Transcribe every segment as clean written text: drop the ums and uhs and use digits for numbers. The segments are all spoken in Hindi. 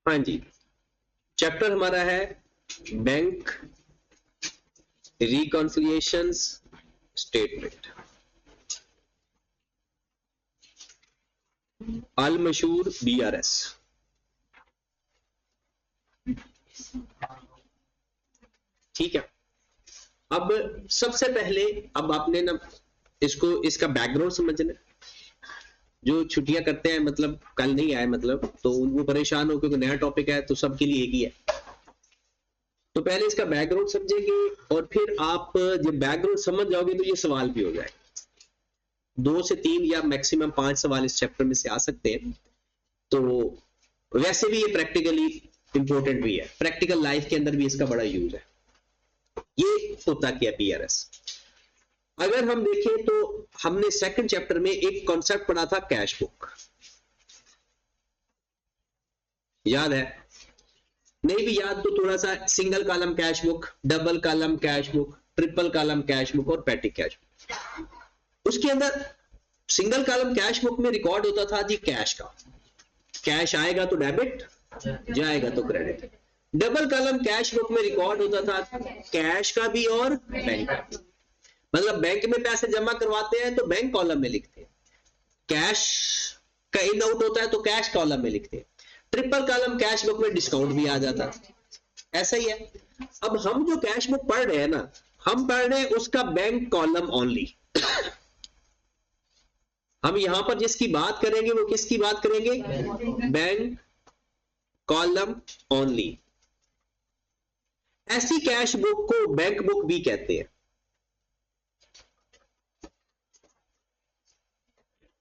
हाँ जी, चैप्टर हमारा है बैंक रिकॉन्सिलिएशंस स्टेटमेंट, अल मशहूर BRS। ठीक है, अब सबसे पहले अब आपने ना इसको इसका बैकग्राउंड समझना। जो छुट्टियां करते हैं मतलब कल नहीं आए मतलब तो वो परेशान हो क्योंकि नया टॉपिक है तो सबके लिए एक ही है। तो पहले इसका बैकग्राउंड समझेंगे और फिर आप जब बैकग्राउंड समझ जाओगे तो ये सवाल भी हो जाए। 2 से 3 या मैक्सिमम 5 सवाल इस चैप्टर में से आ सकते हैं। तो वैसे भी ये प्रैक्टिकली इंपॉर्टेंट भी है, प्रैक्टिकल लाइफ के अंदर भी इसका बड़ा यूज है। ये होता क्या PRS। अगर हम देखें तो हमने सेकंड चैप्टर में एक कॉन्सेप्ट पढ़ा था कैश बुक, याद है? नहीं भी याद तो थोड़ा सा single column cash book, double column cash book, triple column cash book और पैटी कैश बुक। उसके अंदर सिंगल कॉलम कैश बुक में रिकॉर्ड होता था जी कैश का, कैश आएगा तो डेबिट, जाएगा तो credit. Double column cash book में रिकॉर्ड होता था कैश का भी और बैंक का। मतलब बैंक में पैसे जमा करवाते हैं तो बैंक कॉलम में लिखते हैं, कैश का इन आउट होता है तो कैश कॉलम में लिखते हैं। ट्रिपल कॉलम कैश बुक में डिस्काउंट भी आ जाता, ऐसा ही है। अब हम जो कैश बुक पढ़ रहे हैं ना, हम पढ़ रहे हैं उसका बैंक कॉलम ओनली। हम यहां पर जिसकी बात करेंगे वो किसकी बात करेंगे? Bank column only. ऐसी कैश बुक को बैंक बुक भी कहते हैं।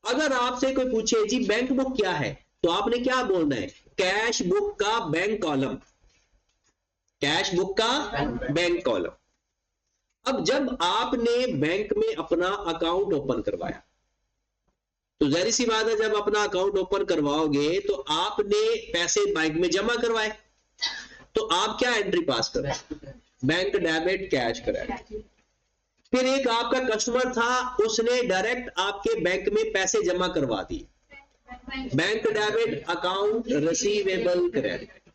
अगर आपसे कोई पूछे जी बैंक बुक क्या है तो आपने क्या बोलना है? कैश बुक का बैंक कॉलम, कैश बुक का बैंक कॉलम। अब जब आपने बैंक में अपना अकाउंट ओपन करवाया तो जाहिर सी बात है जब अपना अकाउंट ओपन करवाओगे तो आपने पैसे बैंक में जमा करवाए तो आप क्या एंट्री पास कर रहे हैं? Bank debit cash credit. फिर एक आपका कस्टमर था, उसने डायरेक्ट आपके बैंक में पैसे जमा करवा दिए, bank debit account receivable credit.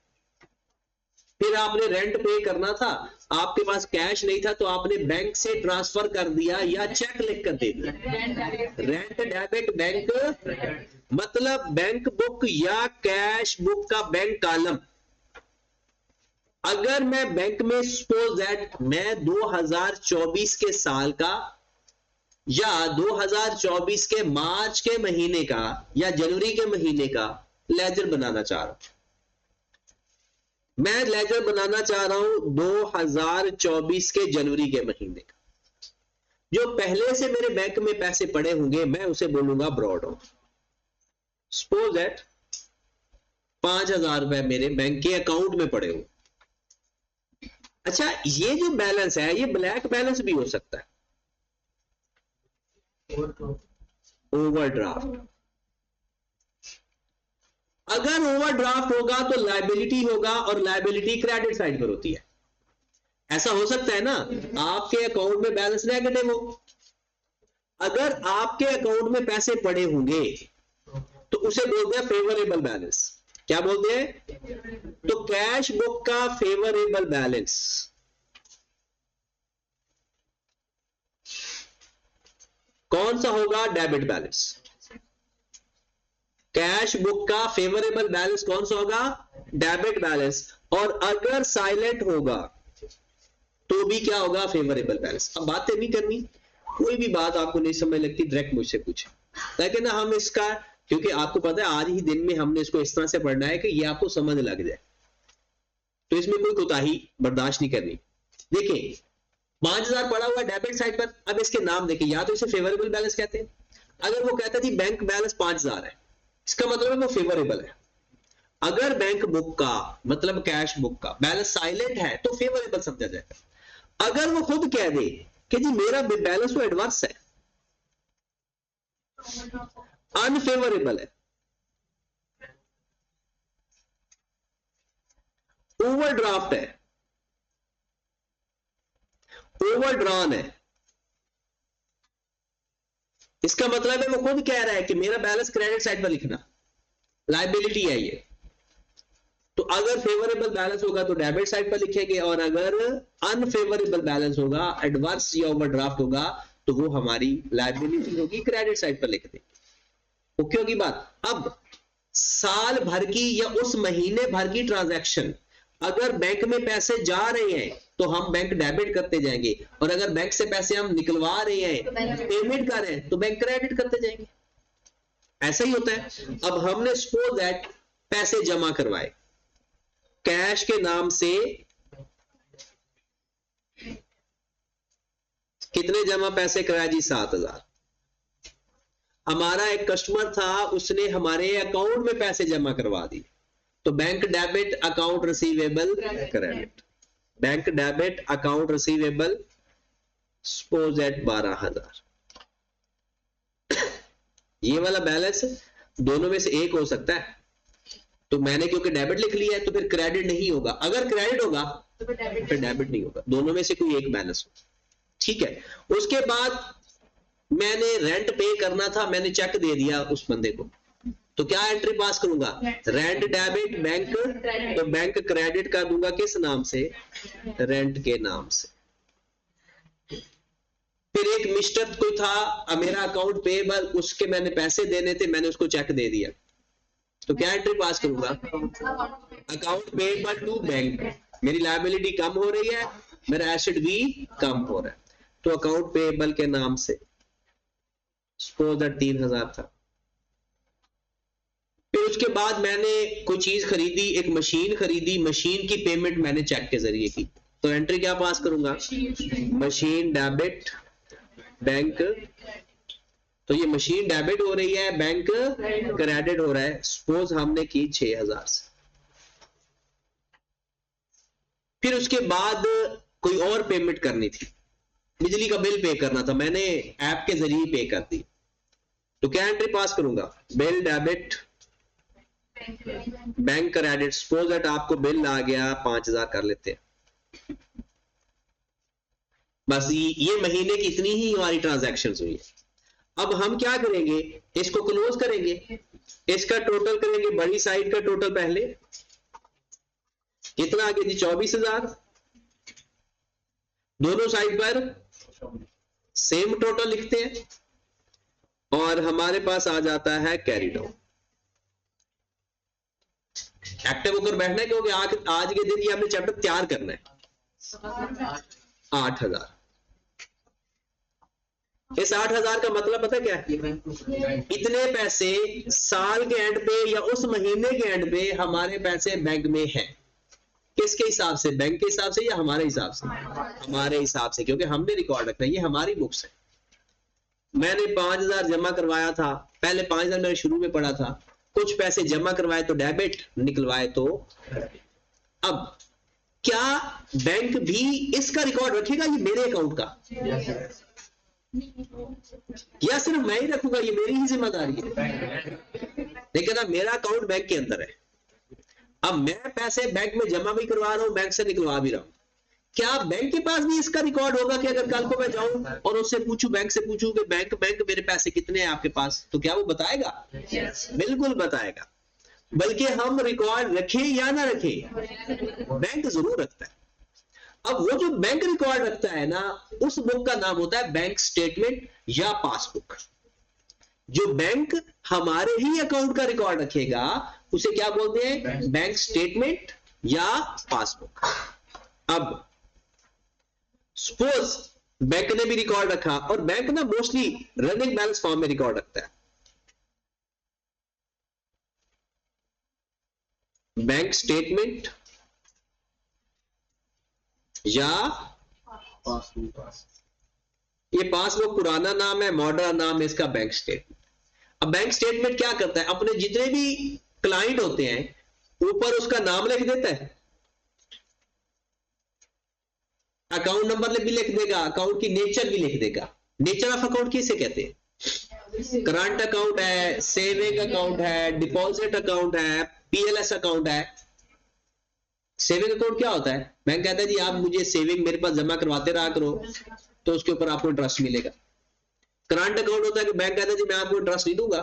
फिर आपने रेंट पे करना था, आपके पास कैश नहीं था तो आपने बैंक से ट्रांसफर कर दिया या चेक लिख कर दे दिया, रेंट डेबिट बैंक। मतलब बैंक बुक या कैश बुक का बैंक कॉलम। अगर मैं बैंक में सपोज दैट मैं 2024 के साल का या 2024 के मार्च के महीने का या जनवरी के महीने का लेजर बनाना चाह रहा हूं, मैं लेजर बनाना चाह रहा हूं 2024 के जनवरी के महीने का, जो पहले से मेरे बैंक में पैसे पड़े होंगे मैं उसे बोलूंगा ब्रॉड ऑफ। सपोज दैट 5,000 रुपए मेरे बैंक के अकाउंट में पड़े हो। अच्छा, ये जो बैलेंस है ये ब्लैक बैलेंस भी हो सकता है, ओवरड्राफ्ट। अगर ओवरड्राफ्ट होगा तो लायबिलिटी होगा और लायबिलिटी क्रेडिट साइड पर होती है। ऐसा हो सकता है ना आपके अकाउंट में बैलेंस नेगेटिव हो, अगर आपके अकाउंट में पैसे पड़े होंगे तो उसे बोलते हैं फेवरेबल बैलेंस। क्या बोलते हैं? तो कैश बुक का फेवरेबल बैलेंस कौन सा होगा? Debit balance. कैश बुक का फेवरेबल बैलेंस कौन सा होगा? Debit balance. और अगर साइलेंट होगा तो भी क्या होगा? Favourable balance. अब बातें नहीं करनी, कोई भी बात आपको नहीं समझ लगती डायरेक्ट मुझसे पूछे, ताकि ना हम इसका, क्योंकि आपको पता है आज ही दिन में हमने इसको इस तरह से पढ़ना है कि ये आपको समझ लग जाए, तो इसमें कोई कोताही बर्दाश्त नहीं करनी। देखिए 5,000 पड़ा हुआ डेबिट साइड पर, अब इसके नाम देखिए, या तो इसे फेवरेबल बैलेंस कहते हैं। अगर वो कहता है जी बैंक बैलेंस 5,000 है, इसका मतलब है वो फेवरेबल है। अगर बैंक बुक का मतलब कैश बुक का बैलेंस साइलेंट है तो फेवरेबल समझा जाएगा। अगर वो खुद कह दे कि जी मेरा बैलेंस तो एडवर्स है, अनफेवरेबल है, ओवरड्राफ्ट है, ओवरड्रॉन है, इसका मतलब है वो खुद कह रहा है कि मेरा बैलेंस क्रेडिट साइड पर लिखना, लायबिलिटी है ये। तो अगर फेवरेबल बैलेंस होगा तो डेबिट साइड पर लिखेंगे, और अगर अनफेवरेबल बैलेंस होगा, एडवर्स या ओवरड्राफ्ट होगा, तो वो हमारी लायबिलिटी होगी, क्रेडिट साइड पर लिख देंगे। ओके होगी बात। अब साल भर की या उस महीने भर की ट्रांजैक्शन, अगर बैंक में पैसे जा रहे हैं तो हम बैंक डेबिट करते जाएंगे, और अगर बैंक से पैसे हम निकलवा रहे हैं, पेमेंट कर रहे हैं, तो बैंक क्रेडिट करते जाएंगे। ऐसा ही होता है। अब हमने सपोज दैट पैसे जमा करवाए कैश के नाम से, कितने जमा पैसे कराए जी? 7,000। हमारा एक कस्टमर था, उसने हमारे अकाउंट में पैसे जमा करवा दिए, तो bank debit account receivable credit, bank debit account receivable suppose at 12,000। ये वाला बैलेंस दोनों में से एक हो सकता है, तो मैंने क्योंकि डेबिट लिख लिया है तो फिर क्रेडिट नहीं होगा, अगर क्रेडिट होगा तो फिर डेबिट नहीं होगा, दोनों में से कोई एक बैलेंस हो। ठीक है। उसके बाद मैंने रेंट पे करना था, मैंने चेक दे दिया उस बंदे को, तो क्या एंट्री पास करूंगा? रेंट डेबिट बैंक, तो बैंक क्रेडिट कर दूंगा किस नाम से? रेंट के नाम से। फिर एक मिस्टर कोई था, मेरा अकाउंट पेएबल, उसके मैंने पैसे देने थे, मैंने उसको चेक दे दिया, तो क्या एंट्री पास करूंगा? अकाउंट पेएबल टू बैंक, मेरी लायबिलिटी कम हो रही है, मेरा एसेट भी कम हो रहा है, तो अकाउंट पेएबल के नाम से सपोज दैट 3,000 था। फिर उसके बाद मैंने कोई चीज खरीदी, एक मशीन खरीदी, मशीन की पेमेंट मैंने चेक के जरिए की, तो एंट्री क्या पास करूंगा? मशीन डेबिट बैंक, तो ये मशीन डेबिट हो रही है, बैंक क्रेडिट हो रहा है। सपोज हमने की 6,000 से। फिर उसके बाद कोई और पेमेंट करनी थी, बिजली का बिल पे करना था, मैंने ऐप के जरिए पे कर दी, तो क्या एंट्री पास करूंगा? Bill debit bank credit. Suppose that आपको बिल आ गया 5,000 कर लेते हैं, बस ये महीने की इतनी ही हमारी ट्रांजैक्शंस हुई है। अब हम क्या करेंगे? इसको क्लोज करेंगे, इसका टोटल करेंगे, बड़ी साइड का टोटल पहले कितना आ गया जी? 24,000। दोनों साइड पर सेम टोटल लिखते हैं, और हमारे पास आ जाता है कैरी डाउन। एक्टिव होकर बैठना है, क्योंकि आज के दिन ये हमने चैप्टर तैयार करना है। 8,000। इस 8,000 का मतलब पता क्या है? इतने पैसे साल के एंड पे या उस महीने के एंड पे हमारे पैसे बैंक में हैं। किसके हिसाब से? बैंक के हिसाब से या हमारे हिसाब से? हमारे हिसाब से, क्योंकि हमने रिकॉर्ड रखना है, ये हमारी बुक्स है। मैंने 5,000 जमा करवाया था, पहले 5,000 मैंने शुरू में पढ़ा था, कुछ पैसे जमा करवाए तो डेबिट, निकलवाए तो। अब क्या बैंक भी इसका रिकॉर्ड रखेगा, ये मेरे अकाउंट का, या सिर्फ मैं ही रखूंगा, ये मेरी ही जिम्मेदारी है? लेकिन अब मेरा अकाउंट बैंक के अंदर है, अब मैं पैसे बैंक में जमा भी करवा रहा हूं, बैंक से निकलवा भी रहा हूं, क्या बैंक के पास भी इसका रिकॉर्ड होगा कि अगर कल को मैं जाऊं और उससे पूछूं, बैंक से पूछूं कि बैंक मेरे पैसे कितने हैं आपके पास, तो क्या वो बताएगा? बिल्कुल बताएगा। बल्कि हम रिकॉर्ड रखें या ना रखें, बैंक जरूर रखता है। अब वो जो बैंक रिकॉर्ड रखता है ना, उस बुक का नाम होता है बैंक स्टेटमेंट या पासबुक। जो बैंक हमारे ही अकाउंट का रिकॉर्ड रखेगा उसे क्या बोलते हैं? बैंक स्टेटमेंट या पासबुक। अब सपोज बैंक ने भी रिकॉर्ड रखा, और बैंक ना मोस्टली रनिंग बैलेंस फॉर्म में रिकॉर्ड रखता है। बैंक स्टेटमेंट या ये पासबुक पुराना नाम है, मॉडर्न नाम है इसका बैंक स्टेटमेंट। अब बैंक स्टेटमेंट क्या करता है? अपने जितने भी क्लाइंट होते हैं ऊपर उसका नाम लिख देता है, अकाउंट नंबर भी लिख देगा, अकाउंट की नेचर भी लिख देगा। नेचर ऑफ अकाउंट किसे कहते हैं? करंट अकाउंट है, सेविंग अकाउंट है, डिपॉजिट अकाउंट है, पीएलएस अकाउंट है। सेविंग अकाउंट क्या होता है? बैंक कहता है जी आप मुझे सेविंग मेरे पास जमा करवाते रहा करो, तो उसके ऊपर आपको इंटरेस्ट मिलेगा। करंट अकाउंट होता है कि बैंक कहता है जी मैं आपको इंटरेस्ट नहीं दूंगा,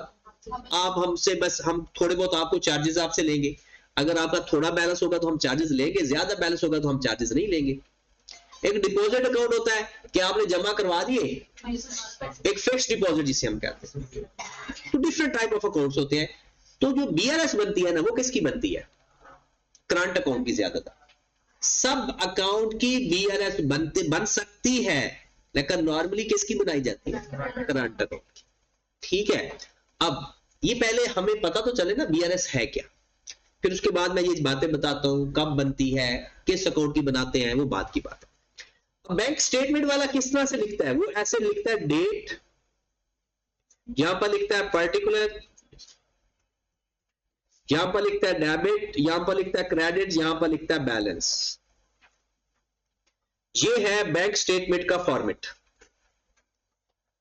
आप हमसे बस हम थोड़े बहुत आपको चार्जेस आपसे लेंगे, अगर आपका थोड़ा बैलेंस होगा तो हम चार्जेस लेंगे, ज्यादा बैलेंस होगा तो हम चार्जेस नहीं लेंगे। एक डिपॉजिट अकाउंट होता है कि आपने जमा करवा दिए, एक फिक्स डिपॉजिट जिसे हम कहते हैं। तो डिफरेंट टाइप ऑफ अकाउंट्स होते हैं। तो जो बीआरएस बनती है ना, वो किसकी बनती है? करंट अकाउंट की। ज्यादातर सब अकाउंट की बीआरएस बन सकती है, लेकिन नॉर्मली किसकी बनाई जाती है? करंट अकाउंट की। ठीक है, अब ये पहले हमें पता तो चले ना बीआरएस है क्या, फिर उसके बाद मैं ये बातें बताता हूं कब बनती है, किस अकाउंट की बनाते हैं, वो बात की बात है। बैंक स्टेटमेंट वाला किस तरह से लिखता है? वो ऐसे लिखता है, डेट, यहां पर लिखता है पर्टिकुलर, यहां पर लिखता है डेबिट, यहां पर लिखता है क्रेडिट, यहां पर लिखता है बैलेंस। ये है बैंक स्टेटमेंट का फॉर्मेट।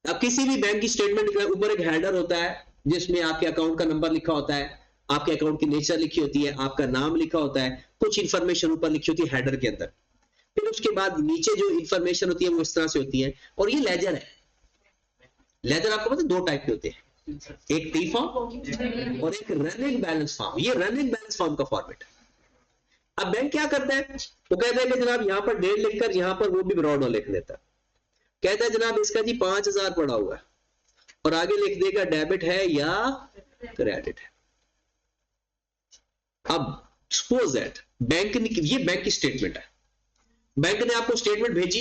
अब किसी भी बैंक की स्टेटमेंट के ऊपर एक हेडर होता है जिसमें आपके अकाउंट का नंबर लिखा होता है, आपके अकाउंट की नेचर लिखी होती है, आपका नाम लिखा होता है, कुछ इंफॉर्मेशन ऊपर लिखी होती है हेडर के अंदर। फिर उसके बाद नीचे जो इंफॉर्मेशन होती है वो इस तरह से होती है। और ये लेजर है। लेजर आपको पता है दो टाइप के होते हैं, एक टी फॉर्म और एक रनिंग बैलेंस फॉर्म। ये रनिंग बैलेंस फॉर्म का फॉर्मेट है। अब बैंक क्या करता है, वो कहता है कि जनाब यहां पर डेट लिखकर यहां पर वो भी ब्रॉड लिख देता है। कहता है जनाब इसका जी 5000 पड़ा हुआ है, और आगे लिख देगा डेबिट है या क्रेडिट है। अब सपोज दैट बैंक ने, ये बैंक की स्टेटमेंट है, बैंक ने आपको स्टेटमेंट भेजी,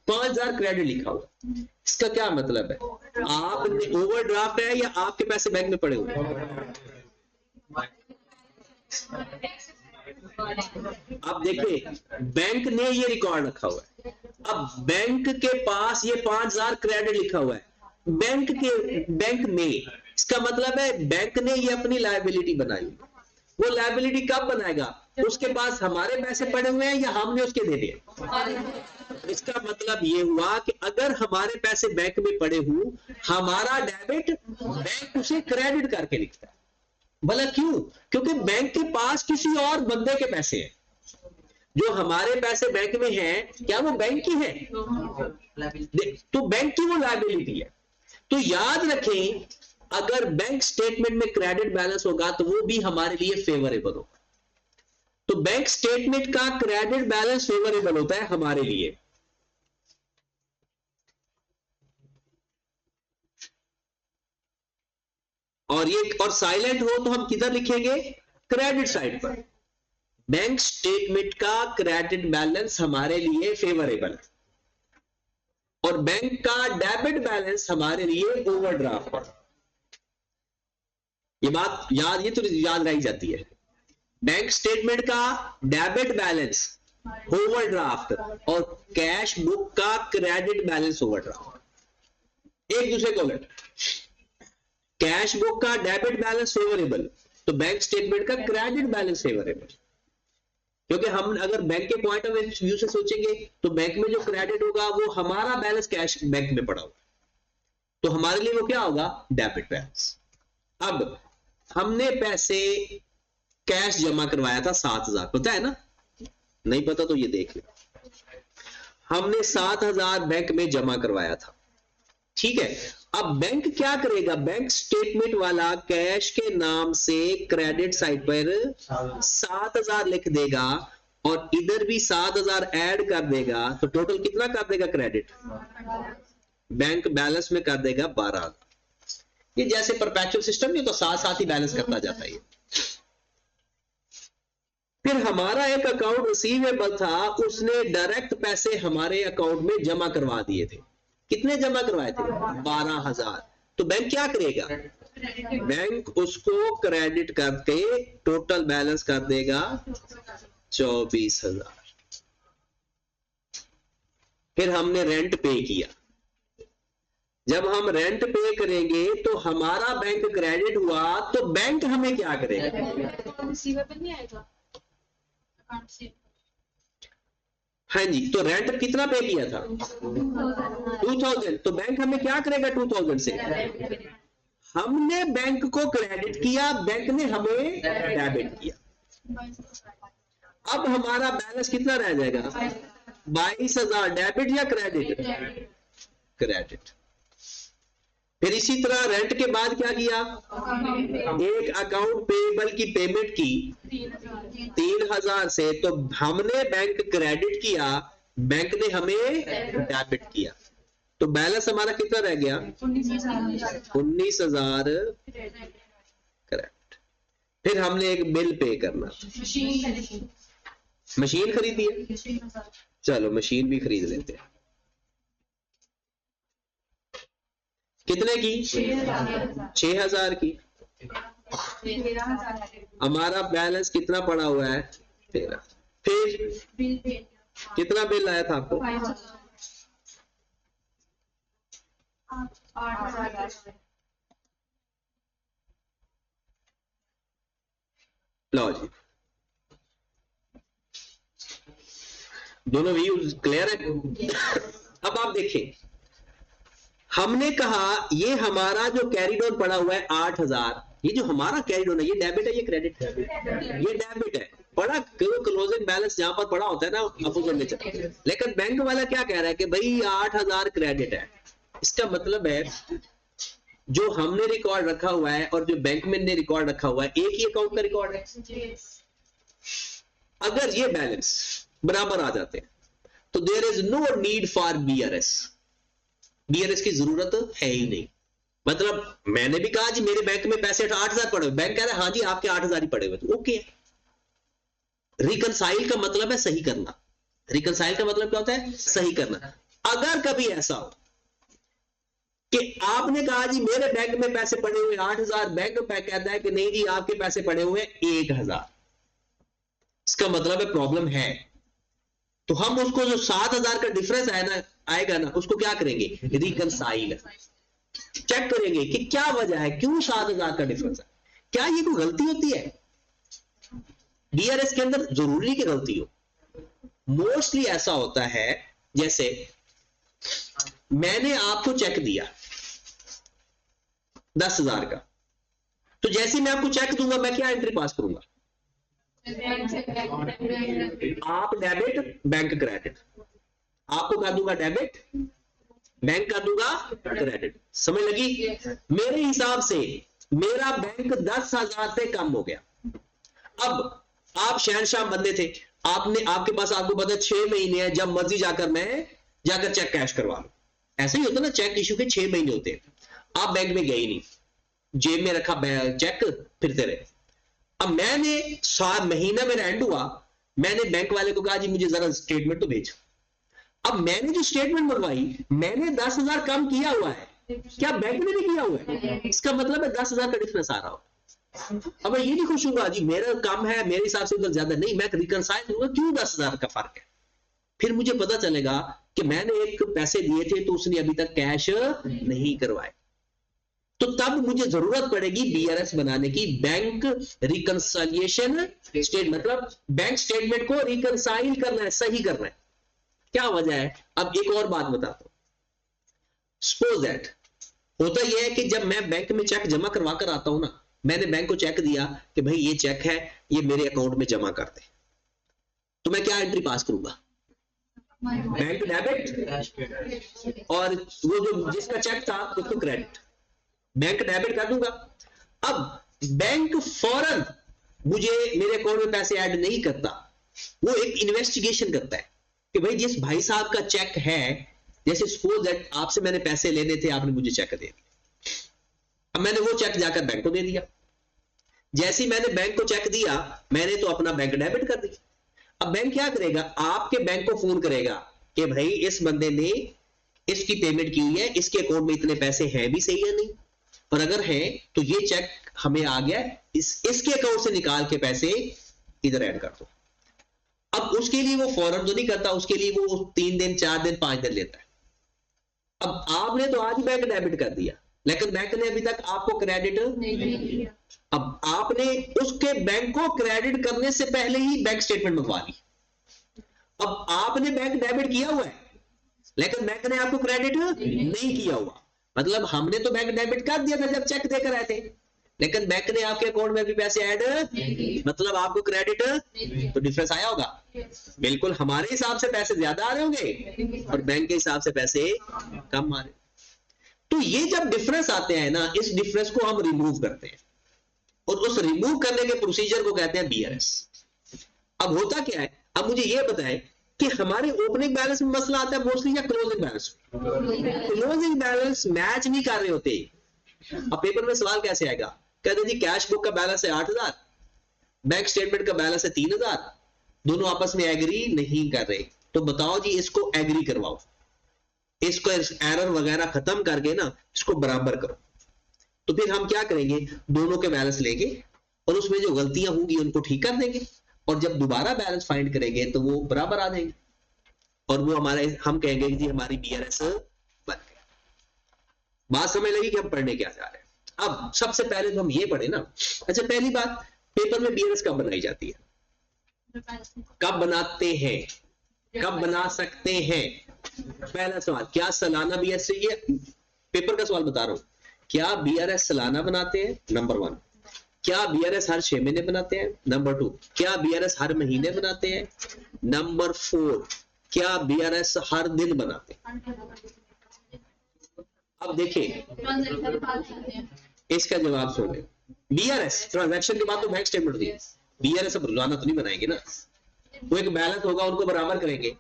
5000 क्रेडिट लिखा हुआ। इसका क्या मतलब है? आपने ओवरड्राफ्ट है या आपके पैसे बैंक में पड़े हुए हैं? अब देखिए बैंक ने ये रिकॉर्ड रखा हुआ है। अब बैंक के पास ये 5000 क्रेडिट लिखा हुआ है, बैंक में, इसका मतलब है बैंक ने ये अपनी लायबिलिटी बनाई। वो लायबिलिटी कब बनाएगा? उसके पास हमारे पैसे पड़े हुए हैं या हमने उसके दे दिए। इसका मतलब ये हुआ कि अगर हमारे पैसे बैंक में पड़े हुए, हमारा डेबिट बैंक उसे क्रेडिट करके लिखता है। भला क्यों? क्योंकि बैंक के पास किसी और बंदे के पैसे हैं। जो हमारे पैसे बैंक में हैं, क्या वो बैंक की है? तो बैंक की वो लायबिलिटी है। तो याद रखें, अगर बैंक स्टेटमेंट में क्रेडिट बैलेंस होगा तो वो भी हमारे लिए फेवरेबल होगा। तो बैंक स्टेटमेंट का क्रेडिट बैलेंस फेवरेबल होता है हमारे लिए। और ये और साइलेंट हो तो हम किधर लिखेंगे? क्रेडिट साइड पर। बैंक स्टेटमेंट का क्रेडिट बैलेंस हमारे लिए फेवरेबल है, और बैंक का डेबिट बैलेंस हमारे लिए ओवरड्राफ्ट है। ये बात याद, ये तो याद रही जाती है। बैंक स्टेटमेंट का डेबिट बैलेंस ओवरड्राफ्ट और कैश बुक का क्रेडिट बैलेंस ओवरड्राफ्ट एक दूसरे को उलट। कैश बुक का डेबिट बैलेंस फेवरेबल, तो बैंक स्टेटमेंट का क्रेडिट बैलेंस फेवरेबल। क्योंकि हम अगर बैंक के पॉइंट ऑफ व्यू से सोचेंगे तो बैंक में जो क्रेडिट होगा वो हमारा बैलेंस कैश बैंक में पड़ा होगा, तो हमारे लिए वो क्या होगा? Debit balance. अब हमने पैसे कैश जमा करवाया था 7000, पता है ना? नहीं पता तो ये देख लो। हमने 7000 बैंक में जमा करवाया था, ठीक है। अब बैंक क्या करेगा? बैंक स्टेटमेंट वाला कैश के नाम से क्रेडिट साइड पर 7000 लिख देगा और इधर भी 7000 ऐड कर देगा, तो टोटल कितना कर देगा क्रेडिट? बैंक बैलेंस में कर देगा 12,000। ये जैसे परपेचुअल सिस्टम नहीं तो साथ साथ ही बैलेंस करता जाता है। फिर हमारा एक अकाउंट रिसीवेबल था, उसने डायरेक्ट पैसे हमारे अकाउंट में जमा करवा दिए थे। कितने जमा करवाए थे? 12,000। तो बैंक क्या करेगा? बैंक उसको क्रेडिट करके टोटल बैलेंस कर देगा 24,000। फिर हमने रेंट पे किया। जब हम रेंट पे करेंगे तो हमारा बैंक क्रेडिट हुआ, तो बैंक हमें क्या करेगा? रिसीवेबल नहीं आएगा अकाउंट से। हाँ जी, तो रेंट कितना पे किया था? 2000। तो बैंक हमें क्या करेगा 2000 से? हमने बैंक को क्रेडिट किया, बैंक ने हमें डेबिट किया। अब हमारा बैलेंस कितना रह जाएगा? 22,000। डेबिट या क्रेडिट? क्रेडिट। फिर इसी तरह रेंट के बाद क्या किया, एक अकाउंट पेएबल की पेमेंट की 3,000 से, तो हमने बैंक क्रेडिट किया, बैंक ने हमें डेबिट किया, तो बैलेंस हमारा कितना रह गया, 19,000 करेक्ट। फिर हमने एक बिल पे करना, मशीन खरीदी है, चलो मशीन भी खरीद लेते हैं। कितने की, 6,000 की। हमारा बैलेंस कितना पड़ा हुआ है, 13। फिर कितना बिल आया था आपको, 8,000। लो जी, दोनों व्यू क्लियर है। अब आप देखें, हमने कहा ये हमारा जो कैरिड ऑन पड़ा हुआ है 8,000, ये जो हमारा कैरिड ऑन है, ये डेबिट है, ये क्रेडिट है, ये डेबिट है। बड़ा क्लोजिंग बैलेंस जहां पर पड़ा होता है ना अपोजिट नेचर, लेकिन बैंक वाला क्या कह रहा है कि भाई 8,000 क्रेडिट है। इसका मतलब है जो हमने रिकॉर्ड रखा हुआ है और जो बैंक में ने रिकॉर्ड रखा हुआ है, एक ही अकाउंट का रिकॉर्ड है। अगर ये बैलेंस बराबर आ जाते हैं तो there is no need for BRS, BRS की जरूरत है ही नहीं। मतलब मैंने भी कहा जी मेरे बैंक में पैसे 8,000 पड़े हुए, बैंक कह रहा है हाँ जी आपके 8,000 ही पड़े हुए, तो ओके। रिकनसाइल का मतलब है सही करना, रिकनसाइल का मतलब क्या होता है, सही करना। अगर कभी ऐसा हो कि आपने कहा जी मेरे बैंक में पैसे पड़े हुए 8,000, बैंक कहता है कि नहीं जी आपके पैसे पड़े हुए 1,000, इसका मतलब है प्रॉब्लम है। तो हम उसको जो 7,000 का डिफरेंस आएगा ना, उसको क्या करेंगे, रिकनसाइल चेक करेंगे कि क्या वजह है, क्यों 7,000 का डिफरेंस है, क्या ये कोई गलती होती है बीआरएस के अंदर, जरूरी की गलती हो। मोस्टली ऐसा होता है, जैसे मैंने आपको चेक दिया 10,000 का, तो जैसे मैं आपको चेक दूंगा मैं क्या एंट्री पास करूंगा, आप डेबिट बैंक क्रेडिट, आपको कर दूंगा डेबिट, बैंक कर दूंगा क्रेडिट। समझ लगी? मेरे हिसाब से मेरा बैंक 10,000 से कम हो गया। अब आप शहनशाह बंदे थे, आपने आपके पास आपको पता 6 महीने है, जब मर्जी जाकर चेक कैश करवा लो। ऐसा ही होता ना, चेक इशू के 6 महीने होते हैं, आप बैंक में गए ही नहीं, जेब में रखा चेक, फिरते रहे। अब मैंने 7 महीना मेरा एंड हुआ, मैंने बैंक वाले को कहा जी मुझे जरा स्टेटमेंट तो भेज। अब मैंने जो स्टेटमेंट मंगवाई, मैंने 10,000 कम किया हुआ है, क्या बैंक ने भी किया हुआ है? इसका मतलब है 10,000 का डिफरेंस आ रहा हो। अब मैं ये नहीं खुश हूँ जी मेरा कम है, मेरे हिसाब से उधर ज्यादा नहीं, मैं रिकनसाइल करूंगा क्यों 10,000 का फर्क है। फिर मुझे पता चलेगा कि मैंने एक पैसे दिए थे तो उसने अभी तक कैश नहीं करवाए, तो तब मुझे जरूरत पड़ेगी बीआरएस बनाने की, बैंक रिकंसिलिएशन स्टेट, मतलब बैंक स्टेटमेंट को रिकंसाइल करना है, सही करना है। क्या वजह है? अब एक और बात बताता हूं। सपोज दैट होता यह है कि जब मैं बैंक में चेक जमा करवा कर आता हूं ना, मैंने बैंक को चेक दिया कि भाई ये चेक है, ये मेरे अकाउंट में जमा कर दे, तो मैं क्या एंट्री पास करूंगा, बैंक डेबिट, और वो जो जिसका चेक था उसको क्रेडिट, बैंक डेबिट कर दूंगा। अब बैंक फौरन मुझे मेरे अकाउंट में पैसे ऐड नहीं करता, वो एक इन्वेस्टिगेशन करता है कि भाई जिस भाई साहब का चेक है, जैसे सपोज दैट आपसे मैंने पैसे लेने थे, आपने मुझे चेक दे दिया, अब मैंने वो चेक जाकर बैंक को दे दिया। जैसे ही मैंने बैंक को चेक दिया, मैंने तो अपना बैंक डेबिट कर दिया। अब बैंक क्या करेगा, आपके बैंक को फोन करेगा कि भाई इस बंदे ने इसकी पेमेंट की हुई है, इसके अकाउंट में इतने पैसे हैं भी सही है नहीं, और अगर हैं तो ये चेक हमें आ गया, इसके अकाउंट से निकाल के पैसे इधर ऐड कर दो। अब उसके लिए वो फौरन तो नहीं करता, उसके लिए वो 3 दिन 4 दिन 5 दिन लेता है। अब आपने तो आज बैंक डेबिट कर दिया, लेकिन बैंक ने अभी तक आपको क्रेडिट नहीं किया। अब आपने उसके बैंक को क्रेडिट करने से पहले ही बैंक स्टेटमेंट मंगवा ली। अब आपने बैंक डेबिट किया हुआ है, लेकिन बैंक ने आपको क्रेडिट नहीं किया हुआ। मतलब हमने तो बैंक डेबिट कर दिया था जब चेक देकर आए थे, लेकिन बैंक ने आपके अकाउंट में भी पैसे ऐड, मतलब आपको क्रेडिट, तो डिफरेंस आया होगा। बिल्कुल हमारे हिसाब से पैसे ज्यादा आ रहे होंगे और बैंक के हिसाब से पैसे कम आ रहे। तो ये जब डिफरेंस आते हैं ना, इस डिफरेंस को हम रिमूव करते हैं और उस रिमूव करने के प्रोसीजर को कहते हैं बीआरएस। अब होता क्या है, अब मुझे ये बताएं कि हमारे ओपनिंग बैलेंस में मसला आता है मोस्टली या closing balance? Closing balance match नहीं कर रहे होते। अब पेपर में सवाल कैसे आएगा, कहते जी कैश बुक का बैलेंस है 8000, बैंक स्टेटमेंट का बैलेंस है 3000, दोनों आपस में एग्री नहीं कर रहे, तो बताओ जी इसको एग्री करवाओ, इसको एरर वगैरह खत्म करके ना इसको बराबर करो। तो फिर हम क्या करेंगे, दोनों के बैलेंस लेंगे और उसमें जो गलतियां होंगी उनको ठीक कर देंगे और जब दोबारा बैलेंस फाइंड करेंगे तो वो बराबर आ जाएंगे और वो हमारे, हम कहेंगे कि जी हमारी बीआरएस बन गई। बात समझ लगी कि हम पढ़ने क्या जा रहे हैं। अब सबसे पहले तो हम ये पढ़े ना, अच्छा पहली बात, पेपर में बीआरएस कब बनाई जाती है, कब बनाते हैं, कब बना सकते हैं? पहला सवाल, क्या सालाना बीआरएस चाहिए? पेपर का सवाल बता रहा हूं, क्या बीआरएस सालाना बनाते हैं? नंबर 1। क्या बीआरएस हर 6 महीने बनाते हैं? नंबर 2। क्या बीआरएस हर महीने बनाते हैं? नंबर 4। क्या बीआरएस हर दिन बनाते हैं? अब देखिए इसका जवाब सुने, बीआरएस ट्रांजैक्शन के बाद तो बैंक स्टेटमेंट होती है, बीआरएस अब रोजाना तो नहीं बनाएंगे ना, वो एक बैलेंस होगा उनको बराबर करेंगे।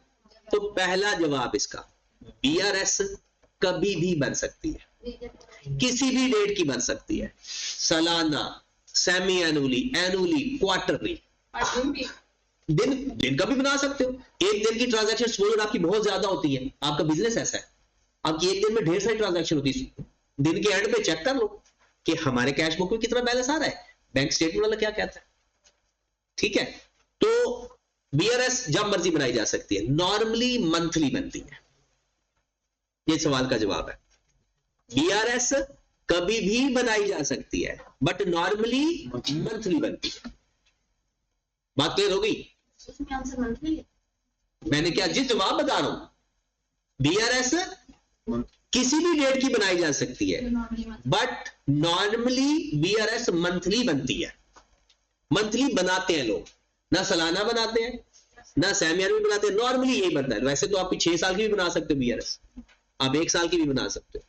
तो पहला जवाब इसका, बीआरएस कभी भी बन सकती है, किसी भी डेट की बन सकती है, सालाना, सेमी एनुअली, एनुअली, क्वार्टरली, दिन का भी बना सकते हो। एक दिन की ट्रांजैक्शन एक्सपोजर आपकी बहुत ज्यादा होती है, आपका बिजनेस ऐसा है, आपकी एक दिन में ढेर सारी ट्रांजैक्शन होती है, दिन के एंड पे चेक कर लो कि हमारे कैश बुक में कितना बैलेंस आ रहा है, बैंक स्टेटमेंट वाला क्या कहता है, ठीक है। तो बीआरएस जब मर्जी बनाई जा सकती है, नॉर्मली मंथली बनती है, ये सवाल का जवाब है। बीआरएस कभी भी बनाई जा सकती है बट नॉर्मली मंथली बनती है। बात क्लियर हो गई? उसमें आंसर मंथली है। मैंने क्या जिस जवाब बता रहा हूं, बीआरएस किसी भी डेट की बनाई जा सकती है बट नॉर्मली बीआरएस मंथली बनती है। मंथली बनाते हैं लोग, ना सालाना बनाते हैं ना सेमी एनुअल बनाते हैं, नॉर्मली यही बनता है। वैसे तो आप 6 साल की भी बना सकते हो बीआरएस, आप 1 साल की भी बना सकते हो।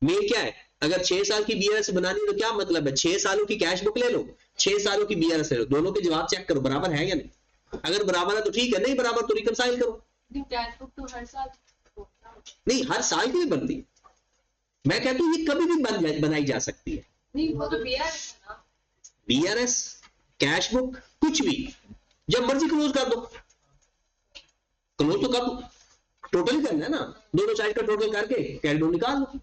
मेन क्या है, अगर 6 साल की बीआरएस बनानी है तो क्या मतलब है, 6 सालों की कैश बुक ले लो, 6 सालों की बीआरएस ले लो, दोनों के जवाब चेक करो बराबर है या नहीं। अगर बराबर है तो ठीक है, नहीं बराबर तो रिकंसाइल करो। कैश बुक तो हर साल नहीं, हर साल की भी बनती है, मैं कहता हूं ये कभी भी बनाई जा सकती है। नहीं, वो तो बीआरएस है ना, बीआरएस, कैश बुक, कुछ भी जब मर्जी क्लोज कर दो, क्लोज तो कर दो, टोटल करना है ना, दोनों साइड का टोटल करके कैलकुलेट निकाल लो।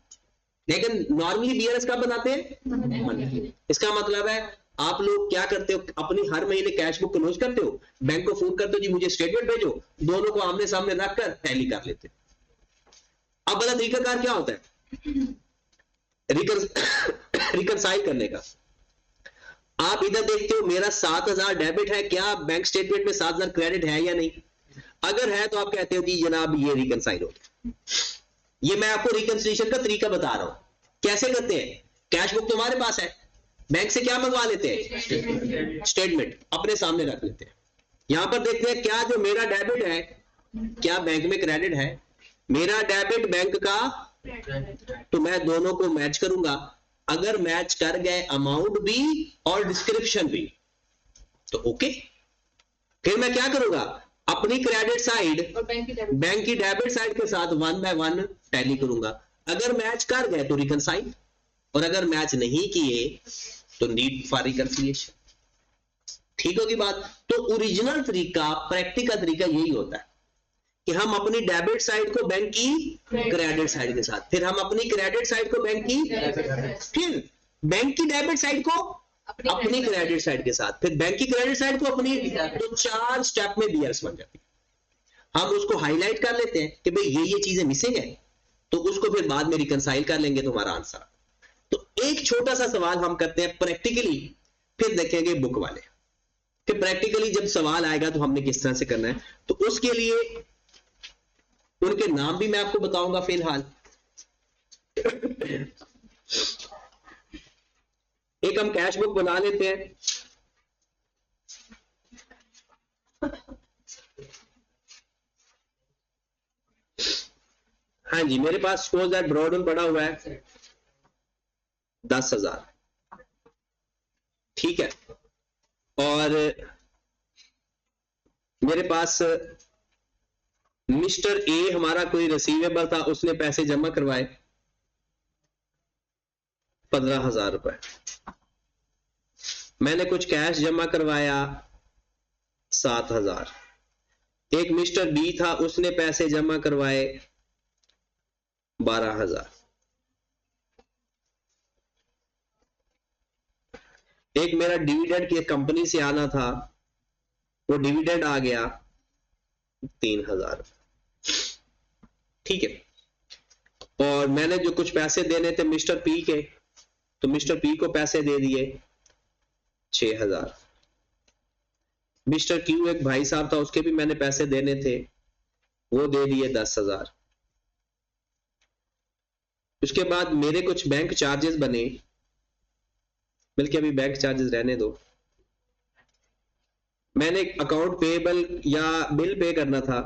लेकिन नॉर्मली बीआरएस कब बनाते हैं? इसका मतलब है आप लोग क्या करते हो, अपनी हर महीने कैश बुक क्लोज करते हो, बैंक को फोन करते हो जी मुझे स्टेटमेंट भेजो, दोनों को आमने सामने रखकर टैली कर लेते हो। अब बड़ा तरीकाकार क्या होता है रिकंसाइल करने का? आप इधर देखते हो मेरा 7000 डेबिट है, क्या बैंक स्टेटमेंट में 7000 क्रेडिट है या नहीं? अगर है तो आप कहते हो जी जनाब ये रिकंसाइल हो गया। ये मैं आपको रिकंसिलिएशन का तरीका बता रहा हूं, कैसे करते हैं। कैश बुक तुम्हारे पास है, बैंक से क्या मंगवा लेते हैं, स्टेटमेंट अपने सामने रख लेते हैं, यहां पर देखते हैं क्या जो मेरा डेबिट है क्या बैंक में क्रेडिट है, मेरा डेबिट बैंक का, तो मैं दोनों को मैच करूंगा, अगर मैच कर गए अमाउंट भी और डिस्क्रिप्शन भी तो ओके। फिर मैं क्या करूंगा, अपनी क्रेडिट साइड और बैंक की डेबिट साइड के साथ 1 बाय 1 टैली करूंगा, अगर मैच कर गए तो रिकंसाइल, और अगर मैच नहीं किए तो नीड फॉर रिकंसिलिएशन। ठीक होगी बात? तो ओरिजिनल तरीका, प्रैक्टिकल तरीका यही होता है कि हम अपनी डेबिट साइड को बैंक की क्रेडिट साइड के साथ, फिर हम अपनी क्रेडिट साइड को बैंक की, फिर बैंक की डेबिट साइड को अपनी क्रेडिट साइड के साथ, फिर बैंक की क्रेडिट साइड को अपनी, तो 4 स्टेप में बीआरएस बन जाती है। हम उसको हाईलाइट कर लेते हैं कि भाई ये चीजें मिसिंग है, तो उसको फिर बाद में रिकंसाइल कर लेंगे तो हमारा आंसर। तो एक छोटा सा सवाल हम करते हैं प्रैक्टिकली, फिर देखेंगे बुक वाले, फिर प्रैक्टिकली जब सवाल आएगा तो हमने किस तरह से करना है, तो उसके लिए उनके नाम भी मैं आपको बताऊंगा फिलहाल। एक हम कैश बुक बना लेते हैं, हाँ जी, मेरे पास सपोज दैट ब्रॉड पड़ा हुआ है 10,000, ठीक है, और मेरे पास मिस्टर ए हमारा कोई रिसीवेबल था, उसने पैसे जमा करवाए 15,000 रुपए, मैंने कुछ कैश जमा करवाया 7,000, एक मिस्टर बी था, उसने पैसे जमा करवाए 12,000, एक मेरा डिविडेंड की कंपनी से आना था, वो डिविडेंड आ गया 3,000, ठीक है, और मैंने जो कुछ पैसे देने थे मिस्टर पी के, तो मिस्टर पी को पैसे दे दिए 6,000, मिस्टर क्यू एक भाई साहब था, उसके भी मैंने पैसे देने थे, वो दे दिए 10,000, उसके बाद मेरे कुछ बैंक चार्जेस बने, बल्कि अभी बैंक चार्जेस रहने दो, मैंने अकाउंट पेएबल या बिल पे करना था,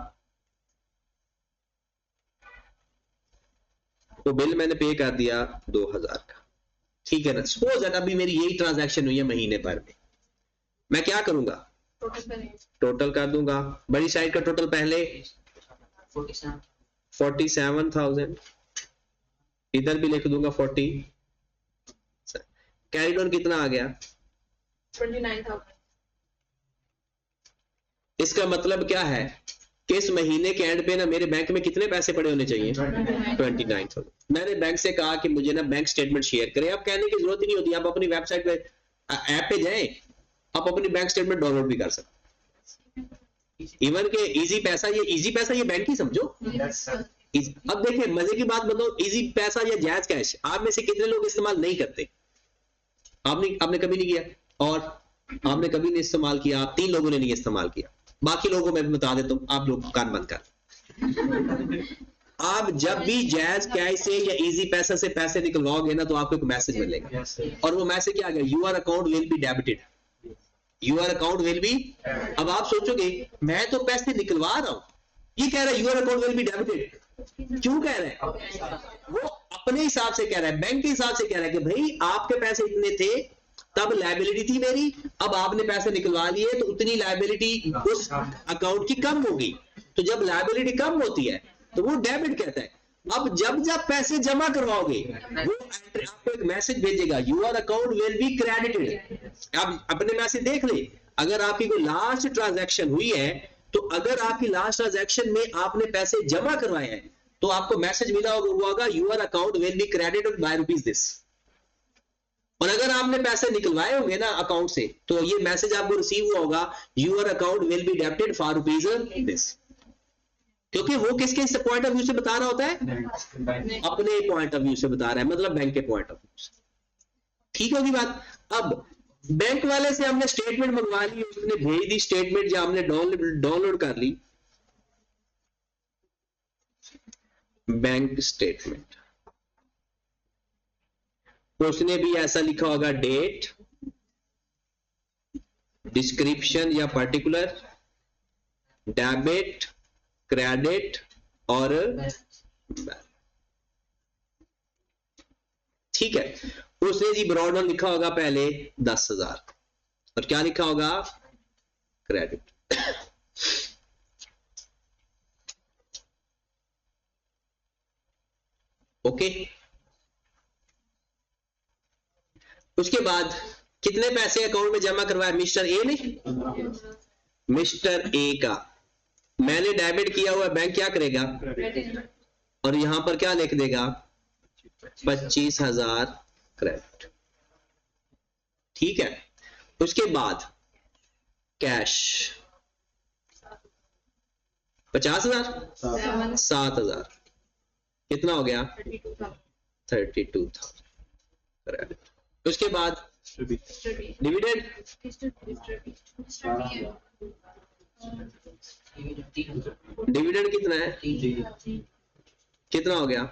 वो बिल मैंने पे कर दिया 2,000 का, ठीक है ना। सपोज दैट अभी मेरी यही ट्रांजैक्शन हुई है महीने भर में, मैं क्या करूंगा, टोटल कर दूंगा, बड़ी साइड का टोटल पहले 47,000, इधर भी लिख दूंगा 40, कैरी ऑन कितना आ गया 29,000। इसका मतलब क्या है कि इस महीने के एंड पे ना मेरे बैंक में कितने पैसे पड़े होने चाहिए 29,000। मैंने बैंक से कहा कि मुझे ना बैंक स्टेटमेंट शेयर करें, अब कहने की जरूरत ही नहीं होती, आप अपनी वेबसाइट पे ऐप पे जाएं, आप अपनी बैंक स्टेटमेंट डाउनलोड भी कर सकते, इवन के इजी पैसा, ये बैंक ही समझो। अब देखिए मजे की बात बताओ, इजी पैसा या जायज कैश आप में से कितने लोग इस्तेमाल नहीं करते, आपने कभी नहीं किया, और आपने कभी नहीं इस्तेमाल किया, आप 3 लोगों ने नहीं इस्तेमाल किया, बाकी लोगों को मैं बता देता हूं, आप लोग कान बंद कर। आप जब भी जायज कैश से या इजी पैसा से पैसे निकलवाओगे ना, तो आपको एक मैसेज मिलेगा, और वो मैसेज क्या आ गया, your account will be debited, your account will be. अब आप सोचोगे मैं तो पैसे निकलवा रहा हूं, ये कह रहा है your account will be debited, क्यों कह रहा है, वो अपने हिसाब से कह रहा है, बैंक के हिसाब से कह रहा है कि भाई आपके पैसे इतने थे, तब लायबिलिटी थी मेरी, अब आपने पैसे निकलवा लिए तो उतनी लायबिलिटी उस अकाउंट की कम होगी, तो जब लायबिलिटी कम होती है तो वो डेबिट कहता है। अब जब पैसे जमा करवाओगे वो आपको एक मैसेज भेजेगा, your account will be credited. आप अपने मैसेज देख ले, अगर आपकी कोई लास्ट ट्रांजैक्शन हुई है, तो अगर आपकी लास्ट ट्रांजैक्शन में आपने पैसे जमा करवाए हैं, तो आपको मैसेज मिला होगा your account will be credited by rupees this, और अगर आपने पैसे निकलवाए होंगे ना अकाउंट से, तो ये मैसेज आपको रिसीव हुआ होगा, your account will be debited for rupees this, क्योंकि वो किसके पॉइंट ऑफ व्यू से बता रहा होता है, अपने पॉइंट ऑफ व्यू से बता रहा है, मतलब बैंक के पॉइंट ऑफ व्यू से, ठीक होगी बात। अब बैंक वाले से हमने स्टेटमेंट मंगवा ली, उसने भेज दी स्टेटमेंट, या हमने डाउनलोड कर ली बैंक स्टेटमेंट, उसने भी ऐसा लिखा होगा डेट, डिस्क्रिप्शन या पर्टिकुलर, डेबिट, क्रेडिट और ठीक है। उसने जी ब्रॉड ऑन लिखा होगा पहले 10,000, और क्या लिखा होगा, क्रेडिट। ओके, उसके बाद कितने पैसे अकाउंट में जमा करवाया मिस्टर ए ने, मिस्टर ए का मैंने डेबिट किया हुआ, बैंक क्या करेगा, और यहां पर क्या लिख देगा 25,000 क्रेडिट, ठीक है। उसके बाद कैश 50,000, 7,000, कितना हो गया 32,000 क्रेडिट। उसके बाद डिविडेंड, डिविडेंड कितना है, कितना हो गया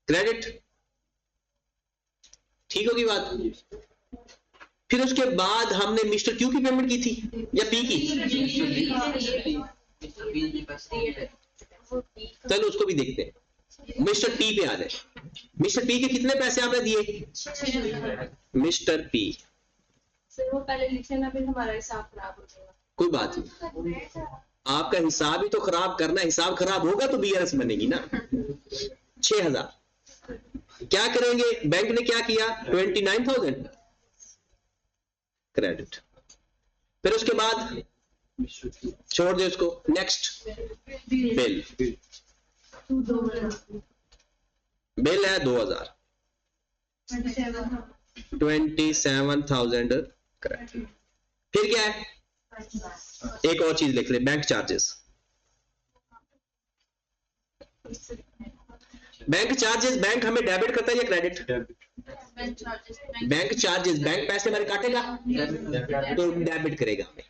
क्रेडिट, ठीक होगी बात। फिर उसके बाद हमने मिस्टर क्यू की पेमेंट की थी या पी की, चलो उसको भी देखते हैं। मिस्टर पी पे आ जाए। मिस्टर पी के कितने पैसे आपने दिए? मिस्टर पी, सर वो पहले लिखे ना, फिर हमारा हिसाब खराब हो जाएगा। कोई बात नहीं, आपका हिसाब ही तो खराब करना है, हिसाब खराब होगा तो बीआरएस बनेगी ना। 6000 क्या करेंगे? बैंक ने क्या किया? 29,000 क्रेडिट। फिर उसके बाद छोड़ दे उसको। नेक्स्ट बिल, बिल है 2000, 27,000 क्रेडिट। फिर क्या है? एक और चीज लिख ले, bank charges. Bank charges, bank हमें डेबिट करता है या क्रेडिट? बैंक चार्जेस, बैंक पैसे हमारे काटेगा तो डेबिट करेगा हमें।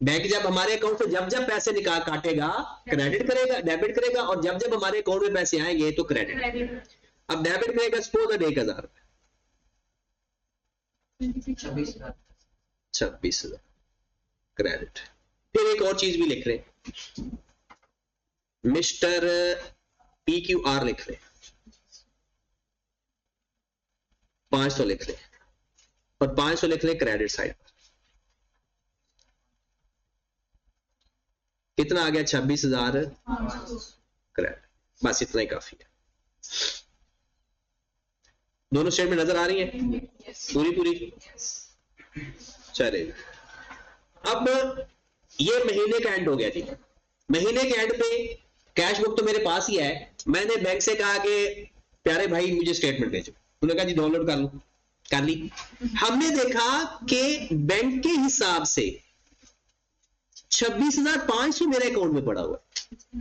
बैंक जब हमारे अकाउंट से जब जब पैसे निकाल काटेगा क्रेडिट करेगा, डेबिट करेगा, और जब जब हमारे अकाउंट में पैसे आएंगे तो क्रेडिट। अब डेबिट करेगा सपोज 1000, 26,000 क्रेडिट। फिर एक और चीज भी लिख रहे, मिस्टर PQR लिख रहे, 500 लिख रहे, और 500 लिख रहे क्रेडिट साइड पर। कितना आ गया? 26,000 क्रेडिट। बस इतना ही काफी है। दोनों स्टेटमेंट नजर आ रही है पूरी पूरी? चले, अब ये महीने का एंड हो गया जी। महीने के एंड पे कैश बुक तो मेरे पास ही है। मैंने बैंक से कहा कि प्यारे भाई मुझे स्टेटमेंट भेजो। उन्होंने कहा जी डाउनलोड कर लो, कर ली। हमने देखा कि बैंक के हिसाब से 26,500 मेरे अकाउंट में पड़ा हुआ है,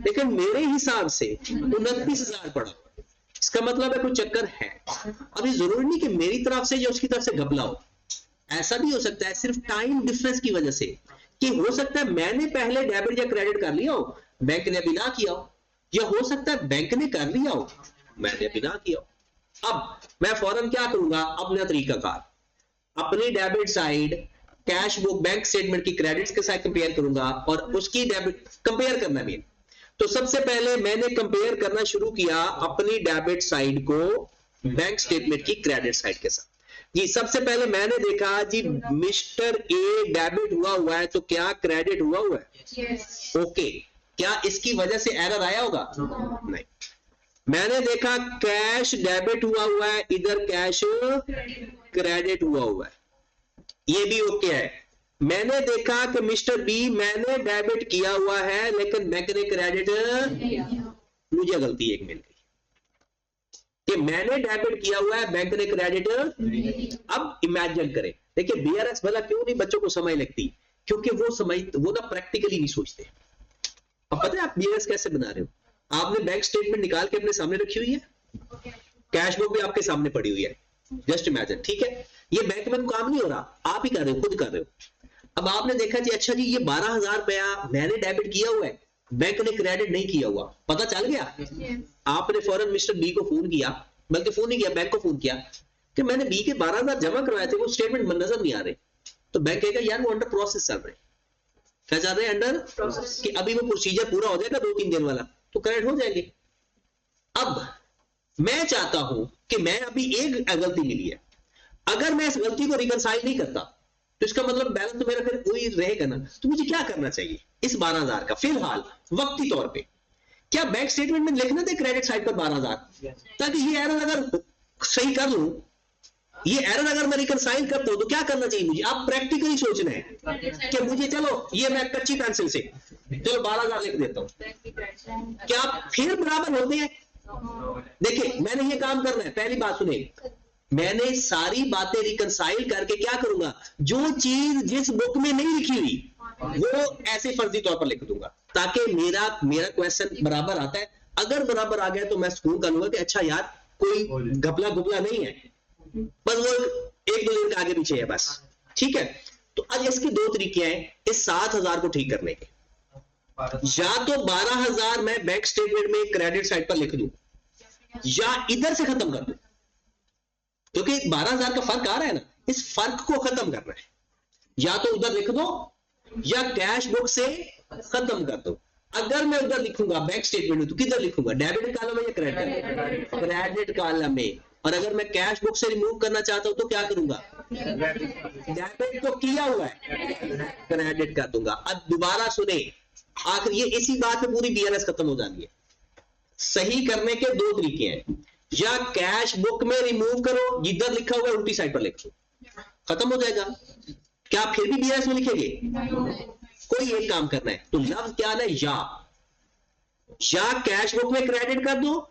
लेकिन मेरे हिसाब से 29,000 पड़ा हुआ है। इसका मतलब है कोई चक्कर है। अब ये जरूरी नहीं कि मेरी तरफ से या उसकी तरफ से घपला हो, ऐसा भी हो सकता है सिर्फ टाइम डिफरेंस की वजह से, कि हो सकता है मैंने पहले डेबिट या क्रेडिट कर लिया हो, बैंक ने अभी ना किया हो, या हो सकता है बैंक ने कर लिया हो, मैंने अभी ना किया हो। अब मैं फौरन क्या करूंगा? अपना तरीकाकार, अपनी debit side cash book bank statement की क्रेडिट्स के साथ कंपेयर करूंगा, और उसकी डेबिट कंपेयर करना भी। तो सबसे पहले मैंने कंपेयर करना शुरू किया अपनी डेबिट साइड को बैंक स्टेटमेंट की क्रेडिट साइड के साथ। जी सबसे पहले मैंने देखा जी मिस्टर ए डेबिट हुआ है, तो क्या क्रेडिट हुआ है? yes. ओके, क्या इसकी वजह से एरर आया होगा? नहीं। मैंने देखा कैश डेबिट हुआ है, इधर कैश क्रेडिट हुआ है, ये भी ओके है। मैंने देखा कि मिस्टर बी मैंने डेबिट किया हुआ है लेकिन बैंक ने क्रेडिट, मुझे गलती एक मिल गई कि मैंने डेबिट किया हुआ है, बैंक ने क्रेडिट। अब इमेजिन करें, देखिए बीआरएस भला क्यों नहीं बच्चों को समझ लगती? क्योंकि वो ना प्रैक्टिकली नहीं सोचते। अब पता है आप बीआरएस कैसे बना रहे हो? आपने बैंक स्टेटमेंट निकाल के अपने सामने रखी हुई है, कैश बुक भी आपके सामने पड़ी हुई है, जस्ट इमेजिन, ठीक है? ये बैंक में काम नहीं हो रहा, आप ही कर रहे हो, खुद कर रहे हो। अब आपने देखा जी अच्छा जी ये 12,000 रुपया मैंने डेबिट किया हुआ है, बैंक ने क्रेडिट नहीं किया हुआ, पता चल गया? आपने फौरन मिस्टर बी को फोन किया, बल्कि फोन नहीं किया, बैंक को फोन किया कि मैंने बी के 12,000 जमा करवाए थे, वो स्टेटमेंट नजर नहीं आ रहे। तो बैंक कहेगा यार वो अंडर प्रोसेस चल रहे, क्या चल रहे? अंडर प्रोसेस, कि अभी वो प्रोसीजर पूरा हो जाएगा 2-3 दिन वाला, तो क्रेडिट हो जाएंगे। अब मैं चाहता हूं कि मैं अभी एक गलती मिली है, अगर मैं इस गलती को रिकंसाइल नहीं करता तो इसका मतलब बैलेंस तो मेरा फिर वही रहेगा ना। तो मुझे क्या करना चाहिए इस 12,000 का? फिलहाल वक्ती तौर पे क्या बैंक स्टेटमेंट में लिखना था क्रेडिट साइड पर 12,000, ताकि ये एरर अगर सही कर लूं, ये एरर अगर मैं रिकंसाइल करता हूं तो क्या करना चाहिए मुझे? आप प्रैक्टिकली सोचना है कि मुझे चलो ये मैं कच्ची पेंसिल से चलो 12,000 लिख देता हूं, क्या फिर बराबर होते हैं? देखिए मैंने ये काम करना है, पहली बात सुने, मैंने सारी बातें रिकंसाइल करके क्या करूंगा, जो चीज जिस बुक में नहीं लिखी हुई वो ऐसे फर्जी तौर पर लिख दूंगा, ताकि मेरा क्वेश्चन बराबर आता है। अगर बराबर आ गया तो मैं स्कूल कर लूंगा कि अच्छा यार कोई घपला घुपला नहीं है, बस वो 1-2 दिन का आगे पीछे है बस, ठीक है? तो आज इसके 2 तरीके हैं इस 7,000 को ठीक करने के। या तो 12,000 मैं बैंक स्टेटमेंट में क्रेडिट साइड पर लिख दूं, या इधर से खत्म कर दूं, क्योंकि 12,000 का फर्क आ रहा है ना, इस फर्क को खत्म करना है। या तो उधर लिख दो या कैश बुक से खत्म कर दो। अगर मैं उधर लिखूंगा बैंक स्टेटमेंट में तो किधर लिखूंगा, डेबिट कॉलम में या क्रेडिट कॉलम में। और अगर मैं कैश बुक से रिमूव करना चाहता हूं तो क्या करूंगा, डेबिट तो किया हुआ है, क्रेडिट कर दूंगा। अब दोबारा सुने, आखिर ये इसी बात पे पूरी बीआरएस खत्म हो जानी है। सही करने के दो तरीके हैं, या कैश बुक में रिमूव करो, जिधर लिखा हुआ है उल्टी साइड पर लिखो, खत्म हो जाएगा। क्या फिर भी बीआरएस में लिखेंगे, कोई एक काम करना है तो लफ्ज क्या है, या कैश बुक में क्रेडिट कर दो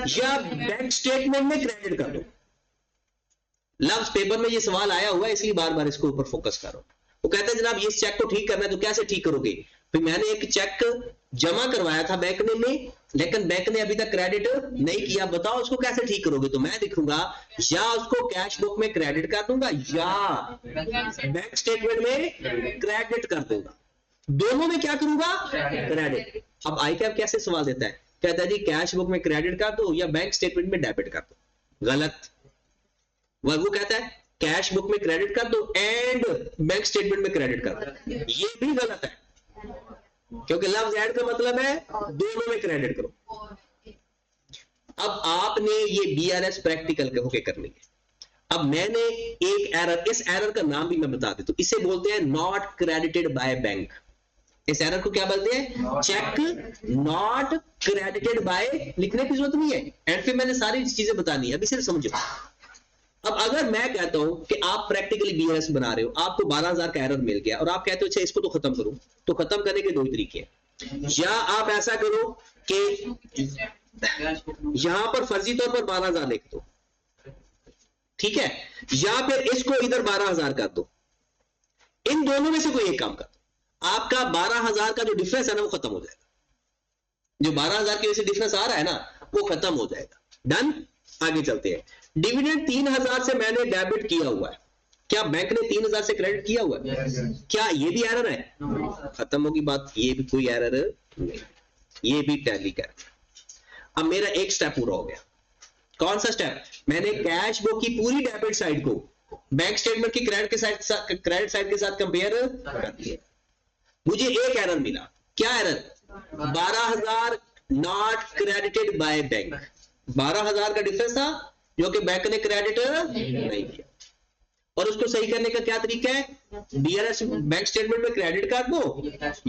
या बैंक स्टेटमेंट में क्रेडिट कर दो। लफ्ज पेपर में ये सवाल आया हुआ है, इसलिए बार बार इसको ऊपर फोकस करो। वो कहते हैं जनाब ये चेक को ठीक करना है तो कैसे ठीक करोगे, फिर मैंने एक चेक जमा करवाया था बैंक में, लेकिन बैंक ने अभी तक क्रेडिट नहीं किया, बताओ उसको कैसे ठीक करोगे। तो मैं लिखूंगा या उसको कैश बुक में क्रेडिट कर दूंगा या बैंक स्टेटमेंट में क्रेडिट कर दूंगा, दोनों में क्या करूंगा, क्रेडिट। अब आई कैप कैसे सवाल देता है, कहता है जी कैश बुक में क्रेडिट कर दो या बैंक स्टेटमेंट में डेबिट कर दो। गलत। वो कहता है कैश बुक में क्रेडिट कर दो एंड बैंक स्टेटमेंट में क्रेडिट कर दो, ये भी गलत है, क्योंकि लफ्ज ऐड का मतलब है दोनों में क्रेडिट करो। अब आपने ये बीआरएस प्रैक्टिकल होके करनी है। अब मैंने एक एरर, इस एरर का नाम भी मैं बता देता हूं, इसे बोलते हैं नॉट क्रेडिटेड बाय बैंक। इस एरर को क्या बोलते हैं, चेक नॉट क्रेडिटेड बाय, लिखने की जरूरत नहीं है, एंड फिर मैंने सारी चीजें बतानी है, अभी सिर्फ समझो। अब अगर मैं कहता हूं कि आप प्रैक्टिकली बीआरएस बना रहे हो, आपको 12,000 का एरर मिल गया और आप कहते हो अच्छा इसको तो खत्म करो, तो खत्म करने के दो तरीके हैं, या आप ऐसा करो कि यहां पर फर्जी तौर पर 12,000 लिख दो, ठीक है, या फिर इसको इधर 12,000 कर दो। इन दोनों में से कोई एक काम कर दो, आपका 12,000 का जो डिफरेंस है ना वो खत्म हो जाएगा, जो 12,000 की वजह से डिफरेंस आ रहा है ना वो खत्म हो जाएगा। डन। आगे चलते हैं। डिविडेंड 3,000 से मैंने डेबिट किया हुआ है, क्या बैंक ने 3,000 से क्रेडिट किया हुआ है, क्या ये भी एरर है, खत्म होगी बात, ये भी कोई एरर नहीं, ये भी टैली कर। अब मेरा एक स्टेप पूरा हो गया, कौन सा स्टेप, मैंने कैश बुक की पूरी डेबिट साइड को बैंक स्टेटमेंट की क्रेडिट साइड के साथ कंपेयर कर दिया। मुझे एक एरर मिला, क्या error, 12,000 not credited by bank, 12,000 का डिफरेंस था जो कि बैंक ने क्रेडिट नहीं किया, और उसको सही करने का क्या तरीका है, बीआरएस बैंक स्टेटमेंट में क्रेडिट कर दो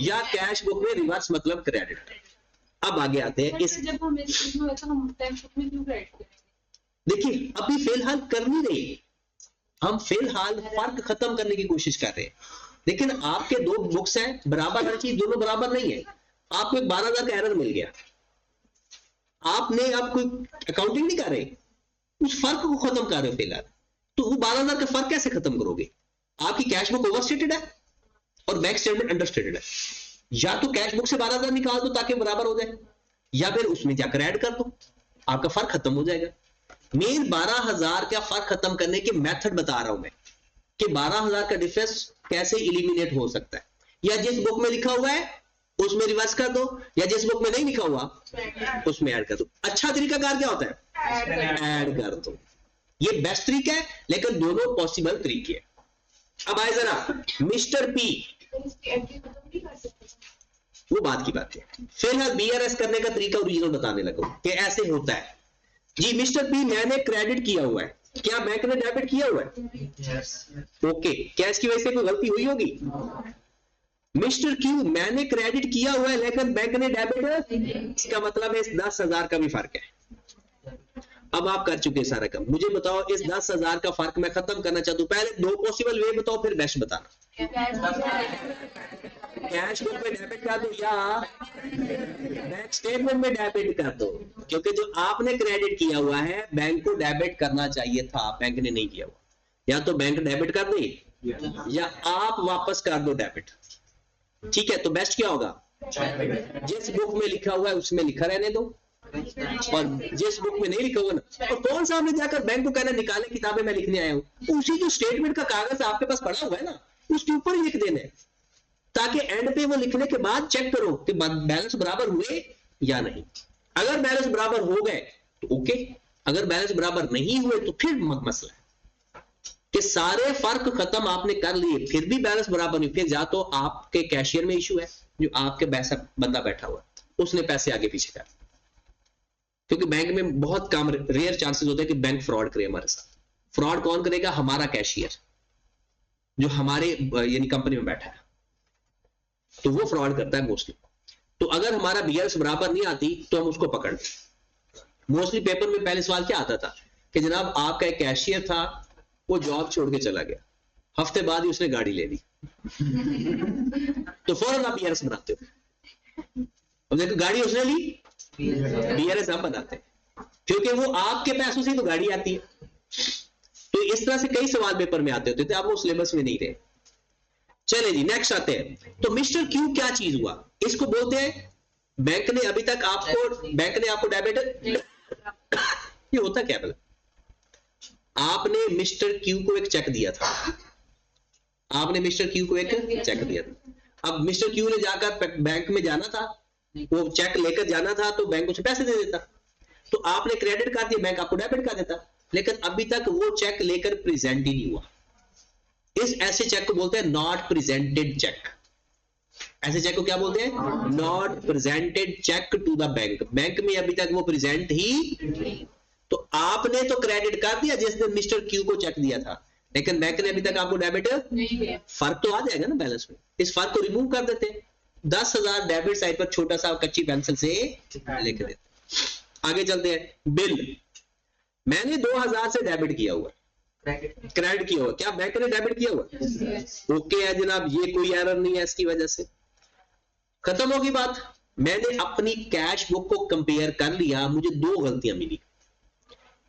या कैश बुक में रिवर्स मतलब क्रेडिट। अब आगे आते हैं इस, जब हम इसमें वैसा हम बैंक बुक में क्यों क्रेडिट करेंगे, देखिए अभी फिलहाल कर नहीं रहे, हम फिलहाल फर्क खत्म करने की कोशिश कर रहे हैं, लेकिन आपके दो बुक्स हैं बराबर, हर चीज दोनों बराबर नहीं है। आपको 12,000 का एरर मिल गया, आपने अब कोई अकाउंटिंग नहीं कर रहे, उस फर्क को खत्म कर रहे हो फिलहाल, तो वो 12,000 का फर्क कैसे खत्म करोगे, आपकी कैश बुक ओवरस्टेटेड है और बैंक स्टेटमेंट अंडरस्टेटेड है, या तो कैश बुक से 12,000 निकाल दो ताकि बराबर हो जाए, या फिर उसमें जाकर ऐड कर दो, आपका फर्क खत्म हो जाएगा। मेन 12,000 का फर्क खत्म करने के मेथड बता रहा हूं मैं कि 12,000 का डिफरेंस कैसे इलिमिनेट हो सकता है, या जिस बुक में लिखा हुआ है उसमें रिवर्स कर दो, या जिस बुक में नहीं लिखा हुआ उसमें ऐड कर दो। अच्छा तरीका कार क्या होता है, ऐड कर दो, ये बेस्ट तरीका है, लेकिन दोनों पॉसिबल तरीके हैं। अब आए जरा मिस्टर पी, वो बात की बात है, फिलहाल बीआरएस करने का तरीका ओरिजिनल बताने लगो कि ऐसे होता है जी। मिस्टर पी मैंने क्रेडिट किया हुआ है, क्या बैंक ने डेबिट किया हुआ है, ओके, क्या इसकी वजह से कोई गलती हुई होगी। मिस्टर क्यू मैंने क्रेडिट किया हुआ है लेकिन बैंक ने डेबिट, इसका मतलब है इस 10,000 का भी फर्क है। अब आप कर चुके सारा काम, मुझे बताओ इस 10,000 का फर्क मैं खत्म करना चाहता हूं, पहले दो पॉसिबल वे बताओ फिर बेस्ट बताना। कैश बुक में डेबिट कर दो या बैंक स्टेटमेंट में डेबिट कर दो, क्योंकि जो आपने क्रेडिट किया हुआ है बैंक को डेबिट करना चाहिए था, बैंक ने नहीं किया हुआ, या तो बैंक डेबिट कर दे या आप वापस कर दो डेबिट, ठीक है। तो बेस्ट क्या होगा, जिस बुक में लिखा हुआ है उसमें लिखा रहने दो, और जिस बुक में नहीं लिखा हुआ ना, और कौन सा आपने जाकर बैंक को कहना निकाले किताबें मैं लिखने आया हूं, उसी जो स्टेटमेंट का कागज आपके पास पड़ा हुआ है ना उसके ऊपर ही लिख देना है, ताकि एंड पे वो लिखने के बाद चेक करो कि बैलेंस बराबर हुए या नहीं। अगर बैलेंस बराबर हो गए तो ओके, अगर बैलेंस बराबर नहीं हुए तो फिर मसला है, कि सारे फर्क खत्म आपने कर लिए फिर भी बैलेंस बराबर नहीं, फिर या तो आपके कैशियर में इशू है, जो आपके पैसा बंदा बैठा हुआ उसने पैसे आगे पीछे कर, क्योंकि बैंक में बहुत कम रेयर चांसेस होते हैं कि बैंक फ्रॉड करे हमारे साथ। फ्रॉड कौन करेगा? हमारा कैशियर जो हमारे यानी कंपनी में बैठा है, तो वो फ्रॉड करता है मोस्टली। तो अगर हमारा बीआरएस बराबर नहीं आती तो हम उसको पकड़ लें। मोस्टली पेपर में पहले सवाल क्या आता था कि जनाब आपका एक कैशियर था, वो जॉब छोड़ के चला गया, हफ्ते बाद ही उसने गाड़ी ले ली तो फौरन आप बीआरएस बनाते हो। अब देखो गाड़ी उसने ली, बीआरएस आप बनाते हैं, क्योंकि वो आपके पैसों से तो गाड़ी आती है। तो इस तरह से कई सवाल पेपर में आते होते थे, आप वो सिलेबस में नहीं रहे। चले जी नेक्स्ट आते हैं। तो मिस्टर क्यू क्या चीज हुआ? इसको बोलते हैं बैंक ने अभी तक आपको डेबिट ये होता क्या बोला? आपने मिस्टर क्यू को एक चेक दिया था, आपने मिस्टर क्यू को एक चेक दिया था। अब मिस्टर क्यू ने जाकर बैंक में जाना था, वो चेक लेकर जाना था, तो बैंक उसे पैसे दे देता, तो आपने क्रेडिट कर दिया, बैंक आपको डेबिट कर देता। लेकिन अभी तक वो चेक लेकर प्रेजेंट ही नहीं हुआ। इस ऐसे चेक को बोलते हैं नॉट प्रेजेंटेड चेक। ऐसे चेक को क्या बोलते हैं? Not presented cheque to the bank. Bank में अभी तक वो प्रेजेंट ही, तो आपने तो क्रेडिट कर दिया जिस दिन मिस्टर क्यू को चेक दिया था, लेकिन बैंक ने अभी तक आपको डेबिट नहीं दिया। फर्क तो आ जाएगा ना बैलेंस में। इस फर्क को रिमूव कर देते, 10,000 डेबिट साइड पर छोटा सा कच्ची पेंसिल से लिख देते। आगे चलते हैं। बिल मैंने 2,000 से डेबिट किया हुआ, क्रेडिट किया हुआ, क्या बैंक ने डेबिट किया हुआ? ओके है जनाब, ये कोई एरर नहीं है, इसकी वजह से खत्म होगी बात। मैंने अपनी कैश बुक को कंपेयर कर लिया, मुझे दो गलतियां मिली।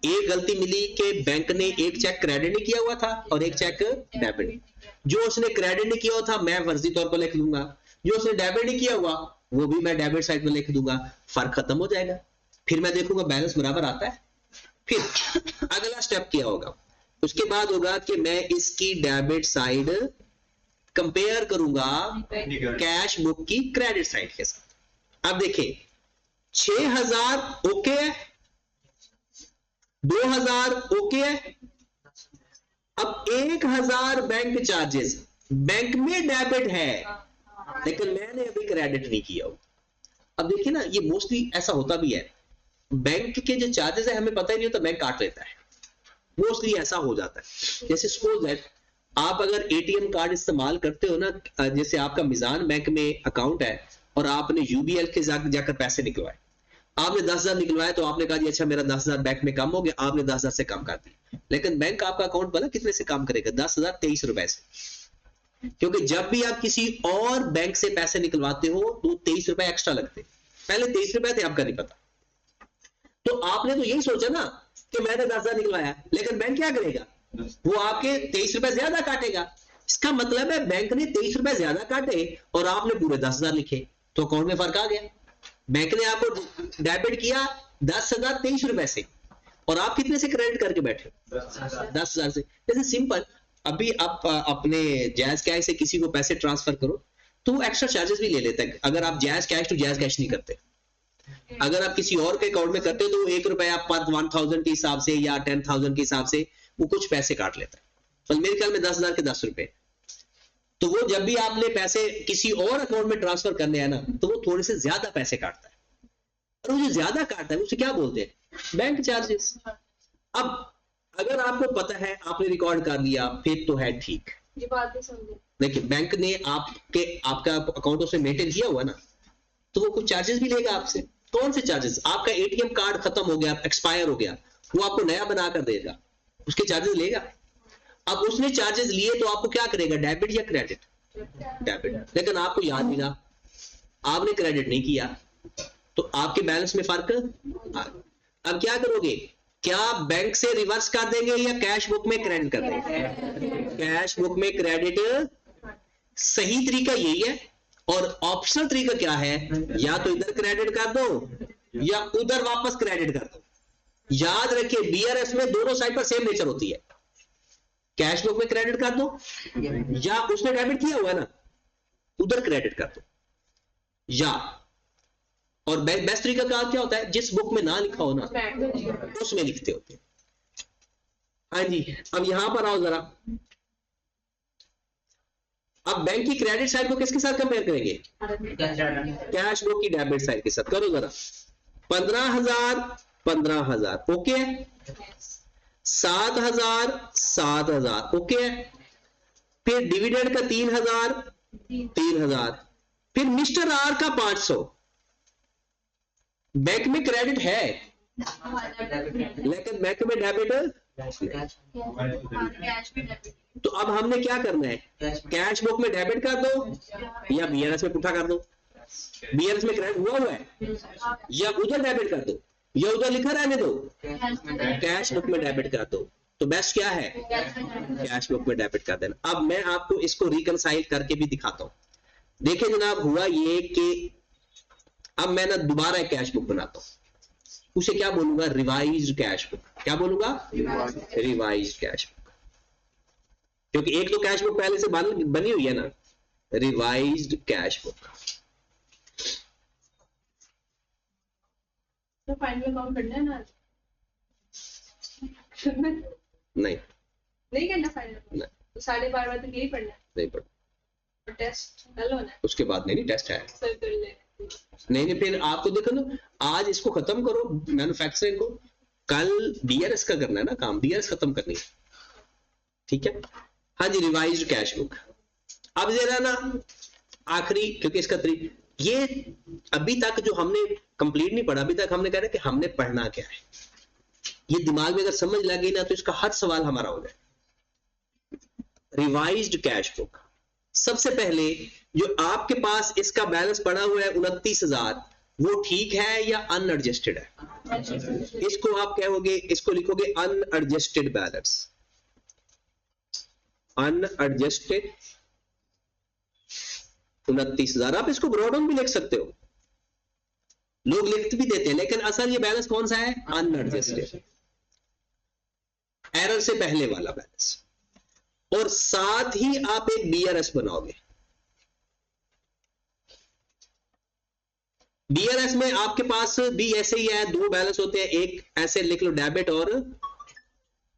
एक गलती मिली कि बैंक ने एक चेक क्रेडिट नहीं किया हुआ था और एक चेक डेबिट। जो उसने क्रेडिट नहीं किया हुआ था मैं फर्जी तौर पर लिख दूंगा, जो उसने डेबिट नहीं किया हुआ वो भी मैं डेबिट साइड में लिख दूंगा, फर्क खत्म हो जाएगा। फिर मैं देखूंगा बैलेंस बराबर आता है। फिर अगला स्टेप क्या होगा? उसके बाद होगा कि मैं इसकी डेबिट साइड कंपेयर करूंगा कैश बुक की क्रेडिट साइड के साथ। अब देखिए 6,000 ओके है, 2,000 ओके है, अब 1,000 बैंक चार्जेस बैंक में डेबिट है लेकिन मैंने अभी क्रेडिट नहीं किया हो। अब देखिए ना, ये मोस्टली ऐसा होता भी है, बैंक के जो चार्जेस है हमें पता ही नहीं होता, बैंक काट लेता है, मोस्टली ऐसा हो जाता है। जैसे सपोज दैट आप अगर एटीएम कार्ड इस्तेमाल करते हो ना, जैसे आपका मिजान बैंक में अकाउंट है और आपने यूबीएल के जाकर पैसे निकलवाए, आपने 10,000 निकलवाए तो आपने कहा जी अच्छा मेरा 10,000 बैंक में कम हो गया, आपने 10,000 से कम कर दिया, लेकिन बैंक आपका अकाउंट बोला कितने से कम करेगा? 10,023 रुपए से, क्योंकि जब भी आप किसी और बैंक से पैसे निकलवाते हो तो 23 रुपए एक्स्ट्रा लगते, पहले 23 रुपए थे आपका नहीं पता। तो आपने तो यही सोचा ना कि मैंने 10,000 निकलवाया, लेकिन बैंक क्या करेगा? वो आपके 23 रुपए ज्यादा काटेगा। इसका मतलब है बैंक ने 23 रुपए ज्यादा काटे और आपने पूरे 10,000 लिखे, तो अकाउंट में फर्क आ गया। बैंक ने आपको डेबिट किया 10,023 रुपए से और आप कितने से क्रेडिट करके बैठे? 10,000 से। जैसे सिंपल, अभी आप अपने जायज कैश से किसी को पैसे ट्रांसफर करो तो वो एक्स्ट्रा चार्जेस भी ले लेता है, अगर आप जायज कैश टू जायज कैश नहीं करते। अगर आप किसी और के अकाउंट में करते हो तो वो 1 रुपया पर 1,000 के हिसाब से या 10,000 के हिसाब से वो कुछ पैसे काट लेता है, तो मेरे ख्याल में 10,000 के 10 रुपए। तो वो जब भी आपने पैसे किसी और अकाउंट में ट्रांसफर करने हैं ना, तो वो थोड़े से ज्यादा पैसे काटता है, और वो जो ज्यादा काटता है उसे क्या बोलते हैं? Bank charges. अब अगर आपको पता है, आपने रिकॉर्ड कर लिया, फिर तो है ठीक। ये बात भी समझे। देखिए बैंक ने आपका अकाउंट उसने मेंटेन किया हुआ ना, तो वो कुछ चार्जेस भी लेगा आपसे। कौन से चार्जेस? आपका एटीएम कार्ड खत्म हो गया, एक्सपायर हो गया, वो आपको नया बनाकर देगा, उसके चार्जेस लेगा। अब उसने चार्जेस लिए तो आपको क्या करेगा? डेबिट या क्रेडिट? डेबिट। लेकिन आपको याद नहीं ना, आपने क्रेडिट नहीं किया, तो आपके बैलेंस में फर्क आ गया। अब क्या करोगे? क्या बैंक से रिवर्स कर देंगे या कैश बुक में क्रेडिट कर देंगे? कैश बुक में क्रेडिट सही तरीका यही है, और ऑप्शनल तरीका क्या है? या तो इधर क्रेडिट कर दो या उधर वापस क्रेडिट कर दो। याद रखिए बीआरएस में दोनों साइड पर सेम नेचर होती है, कैश बुक में क्रेडिट कर दो या उसने डेबिट किया हुआ है ना, उधर क्रेडिट कर दो। या और बेस्ट तरीका क्या होता है? जिस बुक में ना लिखा हो ना उसमें लिखते होते हैं। हाँ जी, अब यहां पर आओ जरा। अब बैंक की क्रेडिट साइड को किसके साथ कंपेयर करेंगे? कैश बुक की डेबिट साइड के साथ। करो जरा। 15,000 15,000 ओके है। 7,000 7,000 ओके है। फिर डिविडेंड का 3,000 3,000। फिर मिस्टर आर का 500। बैंक में क्रेडिट है लेकिन बैंक में डेबिट। कैश में डेबिट। तो अब हमने क्या करना है? कैश बुक में डेबिट कर दो या बीआरएस में पुठा कर दो। बीआरएस में क्रेडिट हुआ है या उधर डेबिट कर दो या उधर लिखा रहने दो, कैश बुक में डेबिट कर दो। तो बेस्ट क्या है? कैश बुक में डेबिट कर देना। अब मैं आपको इसको रिकनसाइल करके भी दिखाता हूं। देखिए जनाब, हुआ ये कि अब मैं ना दोबारा एक कैश बुक बनाता हूं। उसे क्या बोलूंगा? Revised cash book. क्या बोलूंगा? Revised cash book. क्योंकि एक तो कैश बुक पहले से बनी हुई है ना, रिवाइज्ड कैश बुक। तो फाइनल अकाउंट करना है ना? नहीं नहीं करना फाइनल। तो 12:30 तक यही पढ़ना है? नहीं पढ़। टेस्ट कल होना है उसके बाद नहीं टेस्ट है। सर कर ले। नहीं फिर आपको देखो ना, आज इसको खत्म करो मैन्युफैक्चरिंग को, कल डीआरएस का करना है ना काम, डीआरएस खत्म करनी है। ठीक है। हाँ जी, रिवाइज्ड कैश बुक। अब जरा ना आखिरी, क्योंकि इसका ये अभी तक जो हमने कंप्लीट नहीं पढ़ा, अभी तक हमने कह रहे कि हमने पढ़ना क्या है। ये दिमाग में अगर समझ लगी ना तो इसका हर सवाल हमारा हो जाए। Revised cash book. सबसे पहले जो आपके पास इसका बैलेंस पड़ा हुआ है 29,000, वो ठीक है या अनएडजस्टेड है? इसको आप कहोगे, इसको लिखोगे अनएडजस्टेड बैलेंस। अनएडजस्टेड 29,000। आप इसको ब्रॉड भी लिख सकते हो, लोग लिख भी देते हैं, लेकिन असल ये बैलेंस कौन सा है? अनएडजस्टेड, एरर से पहले वाला बैलेंस। और साथ ही आप एक बीआरएस बनाओगे। बीआरएस में आपके पास भी ऐसे ही है, दो बैलेंस होते हैं, एक ऐसे लिख लो डेबिट और,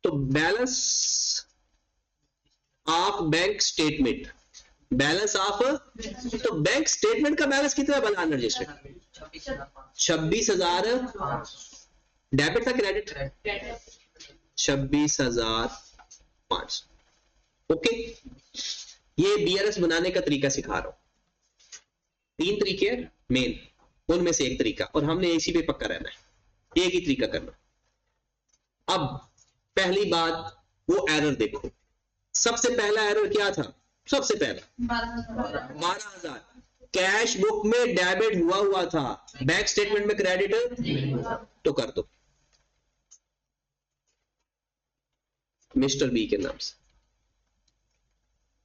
तो balance of bank statement, balance of, तो बैंक स्टेटमेंट का बैलेंस कितना बना अनएडजस्टेड? 26,000 डेबिट था, क्रेडिट 26,500। ओके, ये बीआरएस बनाने का तरीका सिखा रहा हूं। 3 तरीके हैं मेन, उनमें से एक तरीका, और हमने इसी पे पक्का रहना है, एक ही तरीका करना। अब पहली बात, वो एरर देखो। सबसे पहला एरर क्या था? सबसे पहला 12,000 कैश बुक में डेबिट हुआ था, बैंक स्टेटमेंट में क्रेडिट, तो कर दो मिस्टर बी के नाम से।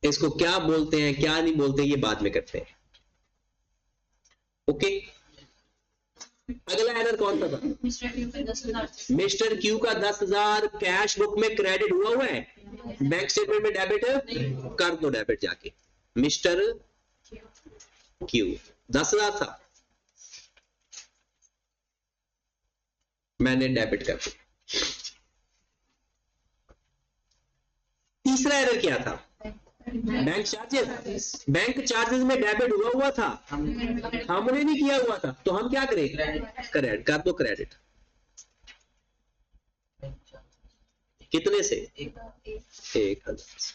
इसको क्या बोलते हैं क्या नहीं बोलते ये बाद में करते हैं। ओके, अगला एरर कौन सा था? मिस्टर क्यू का 10,000 कैश बुक में क्रेडिट हुआ है, बैंक स्टेटमेंट में डेबिट, कर दो डेबिट जाके। मिस्टर क्यू 10,000 था, मैंने डेबिट कर दिया। तीसरा एरर क्या था? बैंक चार्जेस, बैंक चार्जेस में डेबिट हुआ था, हमने नहीं किया हुआ था, तो हम क्या करें? क्रेडिट कर दो, क्रेडिट। कितने से? 1,000।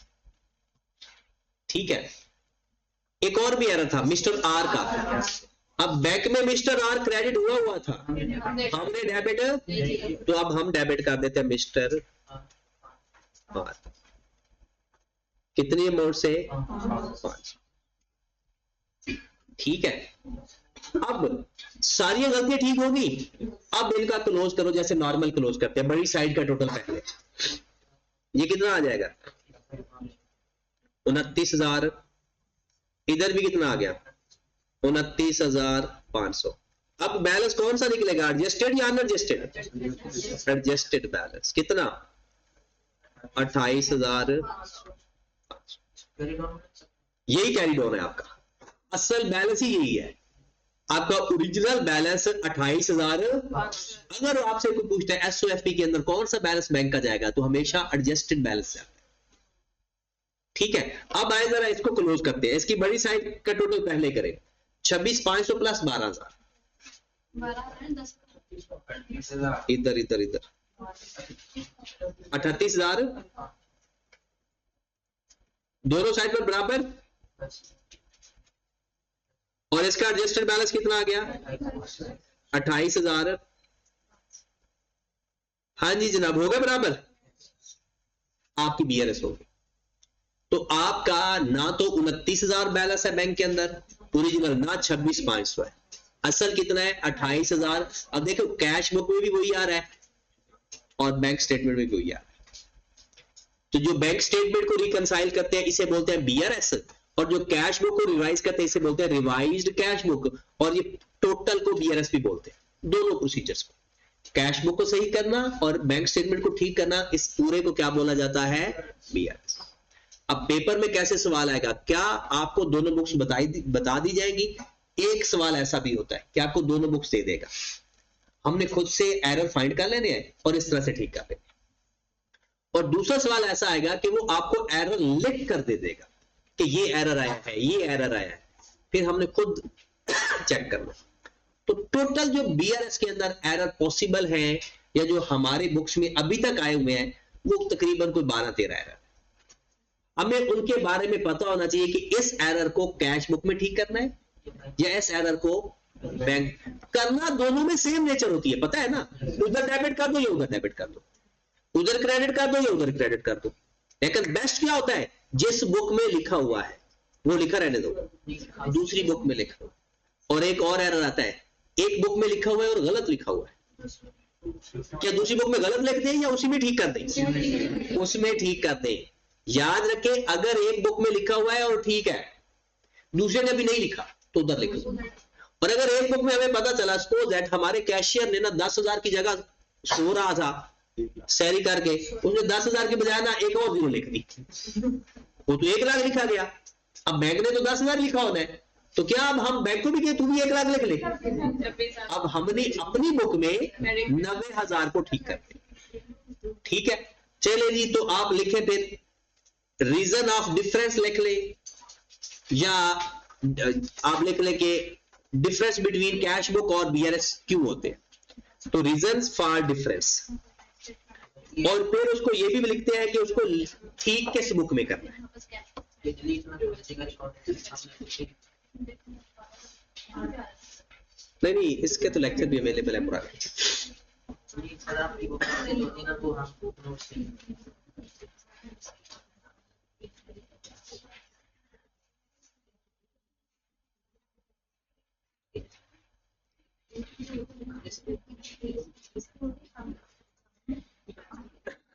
ठीक है। एक और भी एरर था मिस्टर आर का। अब बैंक में मिस्टर आर क्रेडिट हुआ था, हमने डेबिट, तो अब हम डेबिट कर देते हैं मिस्टर आर। कितनी अमाउंट से? 5। ठीक है। अब सारी गलतियां ठीक होगी। अब इनका क्लोज करो जैसे नॉर्मल क्लोज करते हैं, बड़ी साइड का टोटल पहले। ये कितना आ जाएगा? 29,000। इधर भी कितना आ गया? 29,500। अब बैलेंस कौन सा निकलेगा? एडजस्टेड या अनएडजस्टेड? एडजस्टेड बैलेंस कितना? 28,000। यही कैरी डाउन है आपका, असल बैलेंस ही यही है। आपका ओरिजिनल बैलेंस 28,000। अगर आपसे कोई पूछता है एसओएफपी के अंदर कौन सा बैलेंस बैंक का जाएगा, तो हमेशा एडजस्टेड बैलेंस जाता है। ठीक है, अब आए जरा इसको क्लोज करते हैं। इसकी बड़ी साइड का टोटल पहले करें, 26,500 प्लस 12,000, 12 इधर इधर इधर 38,000, दोनों साइड पर बराबर। और इसका एडजस्टेड बैलेंस कितना आ गया, 28,000। हाँ जी जनाब, हो गया बराबर, आपकी बीआरएस होगी। तो आपका ना तो 29,000 बैलेंस है बैंक के अंदर ओरिजिनल, ना 26,500 है, असल कितना है 28,000। अब देखो कैश बुक में भी वही आ रहा है और बैंक स्टेटमेंट में भी वही आ रहा है। तो जो बैंक स्टेटमेंट को रिकंसाइल करते हैं इसे बोलते हैं बीआरएस, और जो कैश बुक को रिवाइज करते हैं इसे बोलते हैं रिवाइज्ड कैश बुक, और ये टोटल को बीआरएस भी बोलते हैं। दोनों प्रोसीजर्स को, कैश बुक को सही करना और बैंक स्टेटमेंट को ठीक करना, इस पूरे को क्या बोला जाता है, बीआरएस। अब पेपर में कैसे सवाल आएगा, क्या आपको दोनों बुक्स बता दी जाएगी? एक सवाल ऐसा भी होता है कि आपको दोनों बुक्स दे देगा, हमने खुद से एरर फाइंड कर लेने हैं और इस तरह से ठीक कर लेंगे। और दूसरा सवाल ऐसा आएगा कि वो आपको एरर लिख कर दे देगा कि ये एरर आया है, ये एरर आया है, फिर हमने खुद चेक करना। तो टोटल जो बीआरएस के अंदर एरर पॉसिबल है या जो हमारे बुक्स में अभी तक आए हुए हैं वो तकरीबन कोई 12-13 एरर। हमें उनके बारे में पता होना चाहिए कि इस एरर को कैश बुक में ठीक करना है या इस एरर को बैंक करना। दोनों में सेम नेचर होती है, पता है ना, उधर डेबिट कर दो या उधर डेबिट कर दो, उधर क्रेडिट कर दो या उधर क्रेडिट कर दो। लेकिन बेस्ट क्या होता है, जिस बुक में लिखा हुआ है वो लिखा रहने दो, दूसरी बुक में लिख दो। और एक और एरर आता है, एक बुक में लिखा हुआ है और गलत लिखा हुआ है, क्या दूसरी बुक में गलत लिख दें या उसी में ठीक कर दें? उसमें ठीक कर दें। याद रखें, अगर एक बुक में लिखा हुआ है और ठीक है, दूसरे ने भी नहीं लिखा तो उधर लिख दो। और अगर एक बुक में हमें पता चला सपोज दैट हमारे कैशियर ने ना 10,000 की जगह सो रहा था सैरी करके, उसने 10,000 के बजाय ना एक और जीरो लिख दी, वो तो 1 लाख लिखा गया। अब बैंक ने तो 10,000 लिखा होना है, तो क्या अब हम बैंक को भी कहे तू भी 1 लाख लिख ले? अब हमने अपनी बुक में 90,000 को ठीक कर दिया। ठीक है, चले जी, तो आप लिखे फिर रीजन ऑफ डिफरेंस लिख ले, या आप लिख ले कि डिफरेंस बिटवीन कैश बुक और बीआरएस क्यों होते हैं। तो रीजंस फॉर डिफरेंस, और फिर उसको ये भी लिखते हैं कि उसको ठीक किस बुक में करना है। नहीं, इसके तो लेक्चर भी अवेलेबल है पुराने।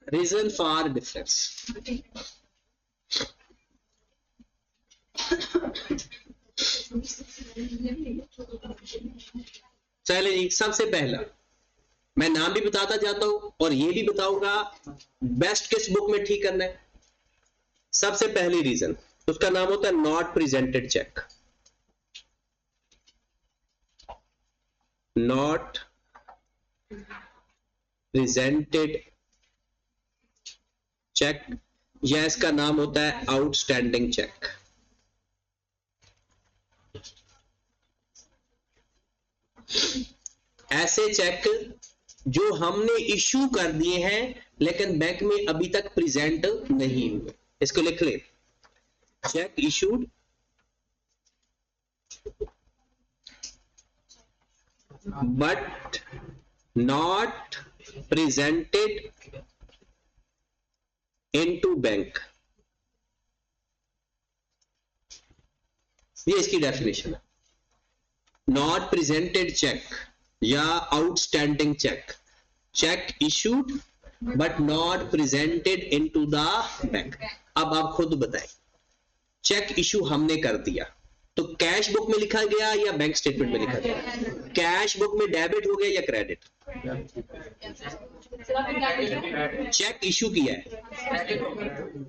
रीजन फॉर डिफरेंस, चलिए जी, सबसे पहला मैं नाम भी बताता जाता हूं और ये भी बताऊंगा बेस्ट किस बुक में ठीक करना है। सबसे पहली रीजन, उसका नाम होता है not presented cheque. Not presented cheque, या इसका नाम होता है आउटस्टैंडिंग चेक। ऐसे चेक जो हमने इशू कर दिए हैं लेकिन बैंक में अभी तक प्रेजेंट नहीं हुए, इसको लिख ले, cheque issued but not presented into bank. ये इसकी डेफिनेशन है। नॉट प्रेजेंटेड चेक या outstanding cheque, cheque issued but not presented into the bank. अब आप खुद बताएं, चेक इशू हमने कर दिया तो कैश बुक में लिखा गया या बैंक स्टेटमेंट में लिखा गया? कैश बुक में डेबिट हो गया या क्रेडिट? चेक इशू किया है,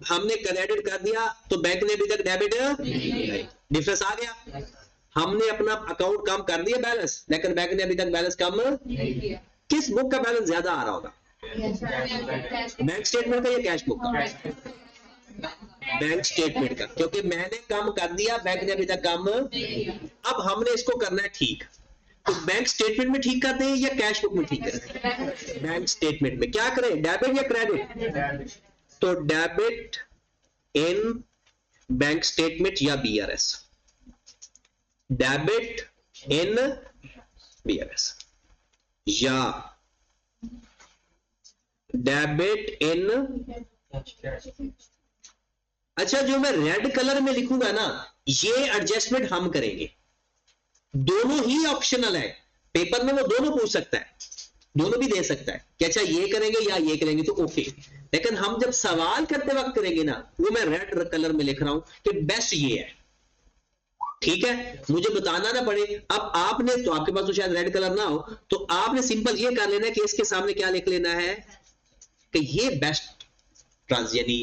हमने क्रेडिट कर दिया तो बैंक ने अभी तक डेबिट, डिफरेंस आ गया। हमने अपना अकाउंट कम कर दिया बैलेंस, लेकिन बैंक ने अभी तक बैलेंस कम नहीं किया। किस बुक का बैलेंस ज्यादा आ रहा होगा, बैंक स्टेटमेंट का या कैश बुक का? बैंक स्टेटमेंट का, क्योंकि मैंने कम कर दिया, बैंक ने अभी तक कम। अब हमने इसको करना है ठीक, तो बैंक स्टेटमेंट में ठीक कर दें या कैश बुक में ठीक करें? बैंक स्टेटमेंट में। क्या करें, डेबिट या क्रेडिट? तो डेबिट इन बैंक स्टेटमेंट या बीआरएस, डेबिट इन बीआरएस या डेबिट इन। अच्छा, जो मैं रेड कलर में लिखूंगा ना, ये एडजस्टमेंट हम करेंगे, दोनों ही ऑप्शनल है, पेपर में वो दोनों पूछ सकता है, दोनों भी दे सकता है कि अच्छा ये करेंगे या ये करेंगे, तो ओके। लेकिन हम जब सवाल करते वक्त करेंगे ना, वो मैं रेड कलर में लिख रहा हूं कि बेस्ट ये है, ठीक है, मुझे बताना ना पड़े। अब आपने तो, आपके पास तो शायद रेड कलर ना हो, तो आपने सिंपल ये कर लेना है कि इसके सामने क्या लिख लेना है कि ये बेस्ट ट्रांस यानी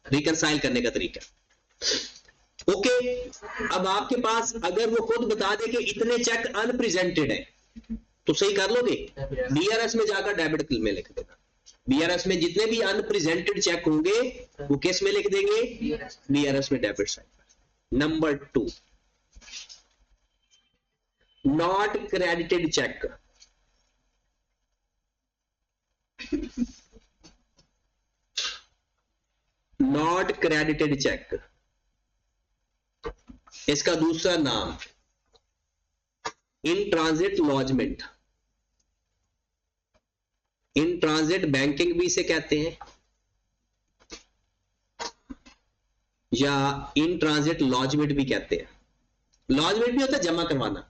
रिकंसाइल करने का तरीका। ओके, अब आपके पास अगर वो खुद बता दे कि इतने चेक अनप्रेजेंटेड है, तो सही कर लोगे, बीआरएस में जाकर डेबिट में लिख देना। बीआरएस में जितने भी अनप्रेजेंटेड चेक होंगे वो किस में लिख देंगे, बीआरएस में debit side. Number 2, not credited cheque. Not credited cheque, इसका दूसरा नाम in transit lodgement, in transit banking भी इसे कहते हैं, या इन ट्रांजिट लॉजमेंट भी कहते हैं। लॉजमेंट भी होता है जमा करवाना।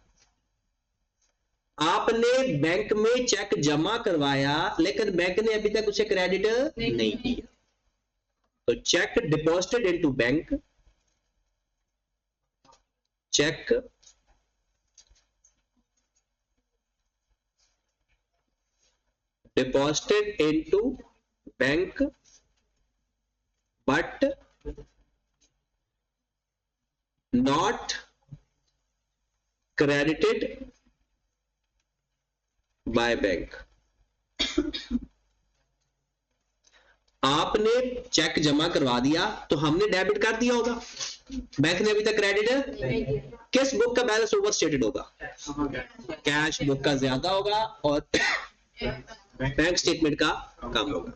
आपने बैंक में चेक जमा करवाया, लेकिन बैंक ने अभी तक उसे क्रेडिट नहीं किया, तो cheque deposited into bank, cheque deposited into bank but not credited by bank। आपने चेक जमा करवा दिया तो हमने डेबिट कर दिया होगा, बैंक ने अभी तक क्रेडिट। किस बुक का बैलेंस ओवरस्टेटेड होगा, कैश बुक का ज्यादा होगा और बैंक स्टेटमेंट का कम होगा।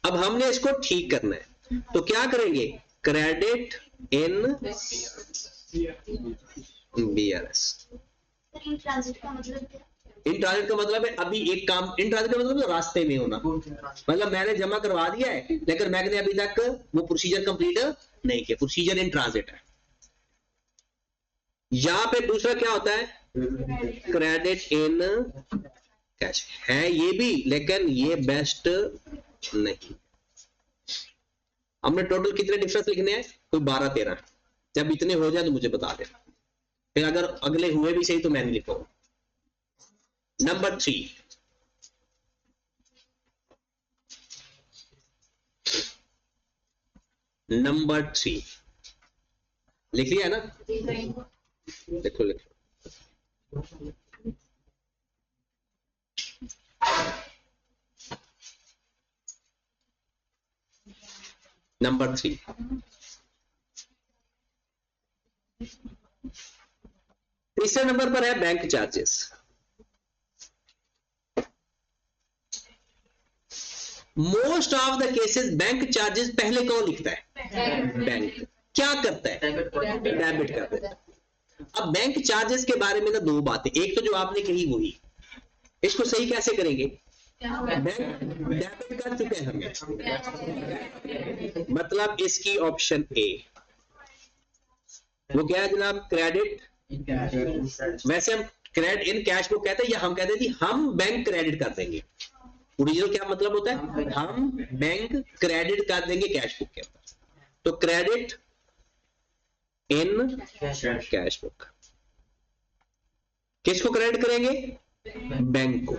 अब हमने इसको ठीक करना है, तो क्या करेंगे, credit in BRS. In transit का मतलब क्या? इन ट्रांजिट का मतलब है अभी एक काम, इन ट्रांजिट का मतलब तो रास्ते में होना, मतलब मैंने जमा करवा दिया है लेकिन बैंक ने अभी तक वो प्रोसीजर कंप्लीट नहीं किया, प्रोसीजर इन ट्रांजिट है। यहां पे दूसरा क्या होता है, क्रेडिट इन कैश है ये भी, लेकिन ये बेस्ट नहीं। हमने टोटल कितने डिफरेंस लिखने हैं, कोई 12-13। जब इतने हो जाए तो मुझे बता दे, फिर अगर अगले हुए भी सही तो मैं नहीं लिखूंगा। नंबर 3, नंबर 3 लिख लिया है ना, लिखो लिखो। नंबर 3, तीसरे नंबर पर है bank charges. Most of the cases bank charges पहले कौन लिखता है, बैंक। क्या करता है, डेबिट करता है। अब बैंक चार्जेस के बारे में ना दो बातें, एक तो जो आपने कही वही, इसको सही कैसे करेंगे, बैंक डेबिट कर चुके हैं हमें, मतलब इसकी ऑप्शन ए वो क्या है जनाब, क्रेडिट। वैसे हम क्रेडिट इन कैश बुक कहते हैं, या हम कहते हैं जी हम बैंक क्रेडिट कर देंगे। ओरिजिनल क्या मतलब होता है, हम बैंक क्रेडिट कर देंगे कैश बुक के ऊपर। तो क्रेडिट इन कैश बुक, किसको क्रेडिट करेंगे, बैंक को।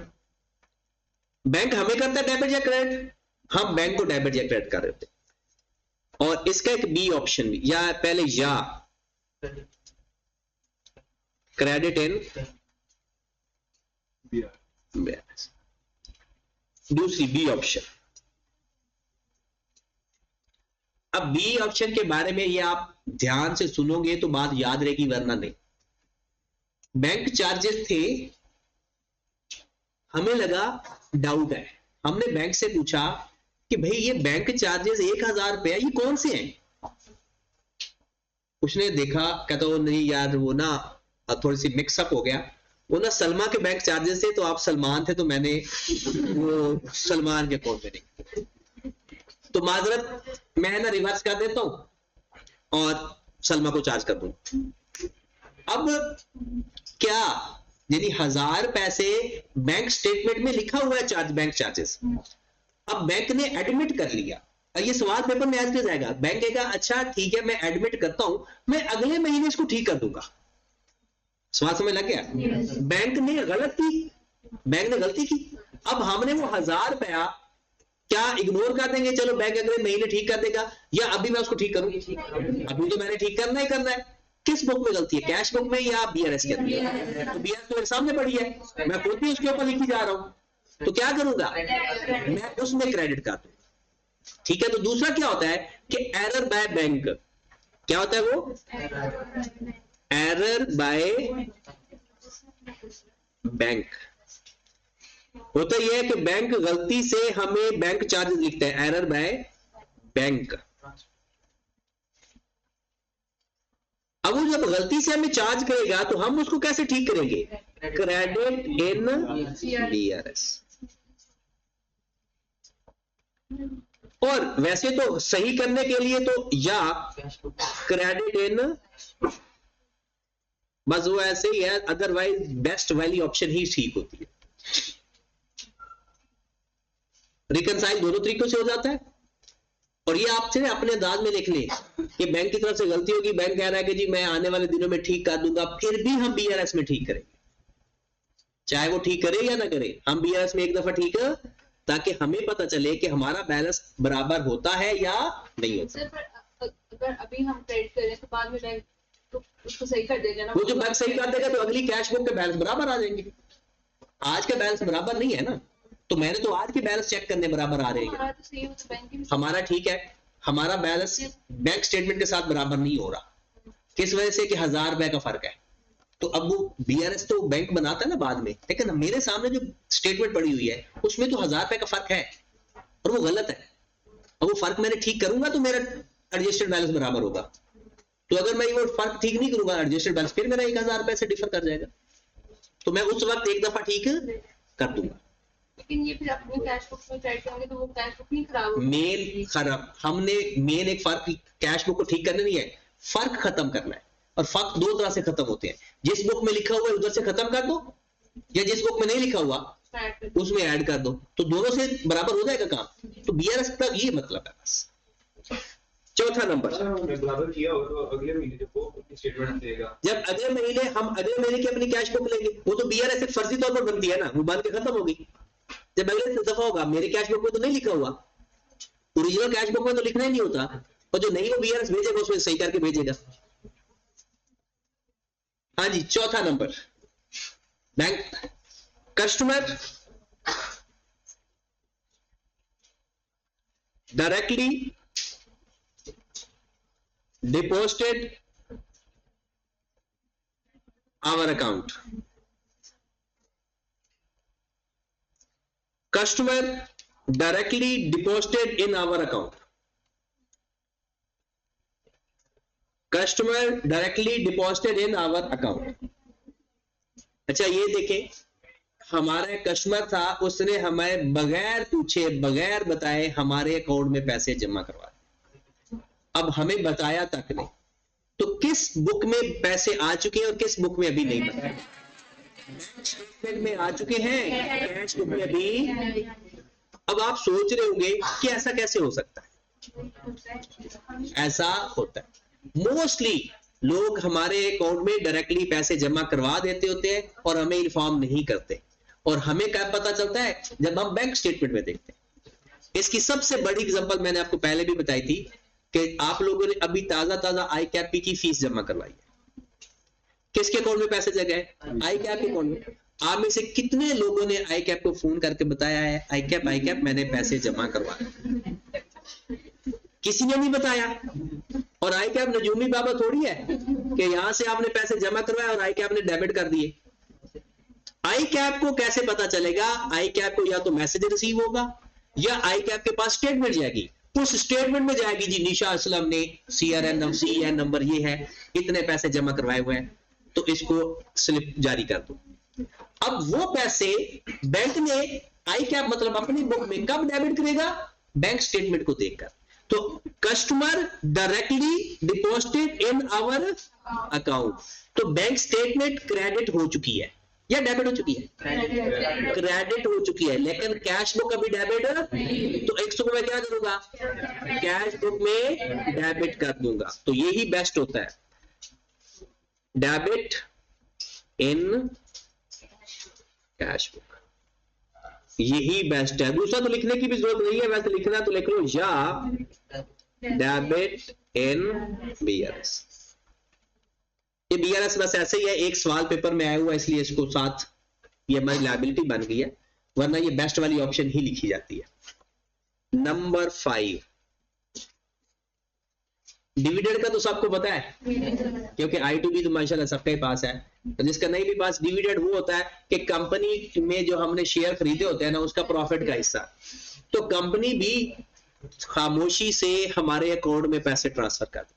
बैंक हमें करता है डेबिट या क्रेडिट, हम बैंक को डेबिट या क्रेडिट कर देते हैं। और इसका एक बी ऑप्शन भी, या पहले या क्रेडिट इन BRS। दूसरी बी ऑप्शन। अब बी ऑप्शन के बारे में ये आप ध्यान से सुनोगे तो बात याद रहेगी, वरना नहीं। बैंक चार्जेस थे, हमें लगा डाउट है, हमने बैंक से पूछा कि भाई ये बैंक चार्जेस 1000 रुपया ये कौन से हैं? उसने देखा, कहता वो नहीं यार वो ना थोड़ी सी मिक्सअप हो गया, वो ना सलमा के बैंक चार्जेस थे, तो आप सलमान थे तो मैंने वो सलमान के अकाउंट में नहीं, तो माजरत मैं ना रिवर्स कर देता हूं और सलमा को चार्ज कर दूं। अब क्या यानी 1000 पैसे बैंक स्टेटमेंट में लिखा हुआ है चार्ज, बैंक चार्जेस। अब बैंक ने एडमिट कर लिया, ये सवाल पेपर में आज जाएगा, बैंक कहेगा अच्छा ठीक है मैं एडमिट करता हूं, मैं अगले महीने इसको ठीक कर दूंगा। सवाल समझ लग गया? बैंक ने गलत की, बैंक ने गलती की। अब हमने वो 1000 रुपया क्या इग्नोर कर देंगे, चलो बैंक अगले महीने ठीक कर देगा, या अभी मैं उसको ठीक करूं? अभी तो मैंने ठीक करना ही करना है। किस बुक में गलती है, कैश बुक में या BRS के अंदर? तो BRS तो मेरे सामने पड़ी है, मैं खुद भी उसके ऊपर लिखी जा रहा हूं, तो क्या करूंगा मैं उसमें क्रेडिट कर दूं। ठीक है, तो दूसरा क्या होता है कि एरर बाय बैंक। क्या होता है वो? एरर बाय बैंक होता यह है कि बैंक गलती से हमें बैंक चार्जेस लिखता है, एरर बाय बैंक। अब वो जब गलती से हमें चार्ज करेगा तो हम उसको कैसे ठीक करेंगे? Credit in BRS। और वैसे तो सही करने के लिए तो या क्रेडिट इन, बस वो ऐसे ही है, अदरवाइज बेस्ट वाली ऑप्शन ही ठीक होती है। रिकनसाइल दोनों तरीकों से हो जाता है, और ये आपसे अपने अंदाज में लिख लें कि बैंक की तरफ से गलती होगी, बैंक कह रहा है कि जी मैं आने वाले दिनों में ठीक कर दूंगा, फिर भी हम BRS में ठीक करेंगे, चाहे वो ठीक करे या ना करे, हम BRS में एक दफा ठीक है, ताकि हमें पता चले कि हमारा बैलेंस बराबर होता है या नहीं होता। सर पर अगर अभी हम क्रेडिट करें तो बाद में बैंक तो उसको सही कर देगा ना? वो जो बैंक सही कर देगा तो अगली कैश बुक के बैलेंस बराबर आ जाएंगे। आज के बैलेंस बराबर नहीं है ना, तो मैंने तो आज के बैलेंस चेक करने बराबर आ रहे हैं। हमारा तो सही हो तो बैंक की भी हमारा ठीक है, हमारा बैलेंस बैंक स्टेटमेंट के साथ बराबर नहीं हो रहा, किस वजह से कि 1000 रुपए का फर्क है। तो अब वो BRS तो बैंक बनाता है ना बाद में, लेकिन मेरे सामने जो स्टेटमेंट पड़ी हुई है उसमें तो 1000 रुपए का फर्क है और वो गलत है। अब वो फर्क मैंने ठीक करूंगा तो मेरा एडजस्टेड बैलेंस बराबर होगा, तो अगर मैं वो फर्क ठीक नहीं करूंगा एडजस्टेड बैलेंस, फिर मेरा 1000 रुपए से डिफर कर जाएगा, तो मैं उस वक्त एक दफा ठीक कर दूंगा। लेकिन ये फिर अपनी कैश बुक में क्रेडिट करेंगे तो वो कैश बुक नहीं खराब होगी। मेन खराब, हमने मेन एक फर्क कैश बुक को ठीक करना नहीं है, फर्क खत्म करना है, और फर्क दो तरह से खत्म होते हैं, जिस बुक में लिखा हुआ है उधर से खत्म कर दो, या जिस बुक में नहीं लिखा हुआ उसमें ऐड कर दो, तो दोनों से बराबर हो जाएगा काम। तो BRS का ये मतलब है बस। चौथा नंबर, बराबर किया हो तो अगले महीने जब वो अपनी स्टेटमेंट देगा, जब अगले महीने हम अगले महीने की अपनी कैश बुक लेंगे, वो तो BRS एक फर्जी तौर पर बनती है ना, वो बन के खत्म होगी। जब अगले दफा होगा मेरे कैश बुक में तो नहीं लिखा हुआ, ओरिजिनल कैश बुक में तो लिखना ही नहीं होता, और जो नहीं वो BRS भेजेगा उसमें सही करके भेजेगा। हाँ जी, चौथा number, bank customer directly deposited our account. Customer directly deposited in our account. Customer directly deposited in our account. अच्छा ये देखें, हमारा कस्टमर था, उसने हमें बगैर पूछे बगैर बताए हमारे अकाउंट में पैसे जमा करवा, अब हमें बताया तक नहीं, तो किस बुक में पैसे आ चुके हैं और किस बुक में अभी नहीं बताया? स्टेटमेंट में आ चुके हैं, कैश बुक में अभी। अब आप सोच रहे होंगे कि ऐसा कैसे हो सकता है? ऐसा होता है, मोस्टली लोग हमारे अकाउंट में डायरेक्टली पैसे जमा करवा देते होते हैं और हमें इन्फॉर्म नहीं करते, और हमें क्या पता चलता है? जब हम बैंक स्टेटमेंट में देखते हैं। इसकी सबसे बड़ी एग्जांपल मैंने आपको पहले भी बताई थी कि आप लोगों ने अभी ताजा ICAP की फीस जमा करवाई है, किसके अकाउंट में पैसे जगह है? आई कैप के अकाउंट में। आप में से कितने लोगों ने आई कैप को फोन करके बताया है आई कैप मैंने पैसे जमा करवाए? किसी ने नहीं बताया। और आई कैप नजूमी बाबा थोड़ी है कि यहां से आपने पैसे जमा करवाए और आई कैप ने डेबिट कर दिए। आई कैप को कैसे पता चलेगा? आई कैप को या तो मैसेज रिसीव होगा या आई कैप के पास स्टेटमेंट जाएगी। उस स्टेटमेंट में जाएगी जी निशा असलम ने CN नंबर ये है, इतने पैसे जमा करवाए हुए हैं, तो इसको स्लिप जारी कर दो। अब वो पैसे बैंक ने आई कैप मतलब अपनी बुक में कब डेबिट करेगा? बैंक स्टेटमेंट को देखकर। तो customer directly deposited in our account, तो बैंक स्टेटमेंट क्रेडिट हो चुकी है या डेबिट हो चुकी है? क्रेडिट हो चुकी है, लेकिन कैश बुक अभी डेबिट, तो 100 को मैं क्या करूंगा? कैश बुक में डेबिट कर दूंगा। तो यही बेस्ट होता है, डेबिट इन कैश बुक, यही बेस्ट है। दूसरा तो लिखने की भी जरूरत नहीं है, वैसे लिखना तो लिख लो, या डेबिट इन BRS। ये BRS बस ऐसे ही है, एक सवाल पेपर में आया हुआ इसलिए इसको साथ ये हमारी लायबिलिटी बन गई है, वरना ये बेस्ट वाली ऑप्शन ही लिखी जाती है। नंबर 5, डिविडेंड का तो सबको पता है क्योंकि I2B तो माशाल्लाह सबके पास है। तो जिसका नहीं भी पास, डिविडेंड वो होता है कि कंपनी में जो हमने शेयर खरीदे होते हैं ना, उसका प्रॉफिट का हिस्सा, तो कंपनी भी खामोशी से हमारे अकाउंट में पैसे ट्रांसफर कर दे।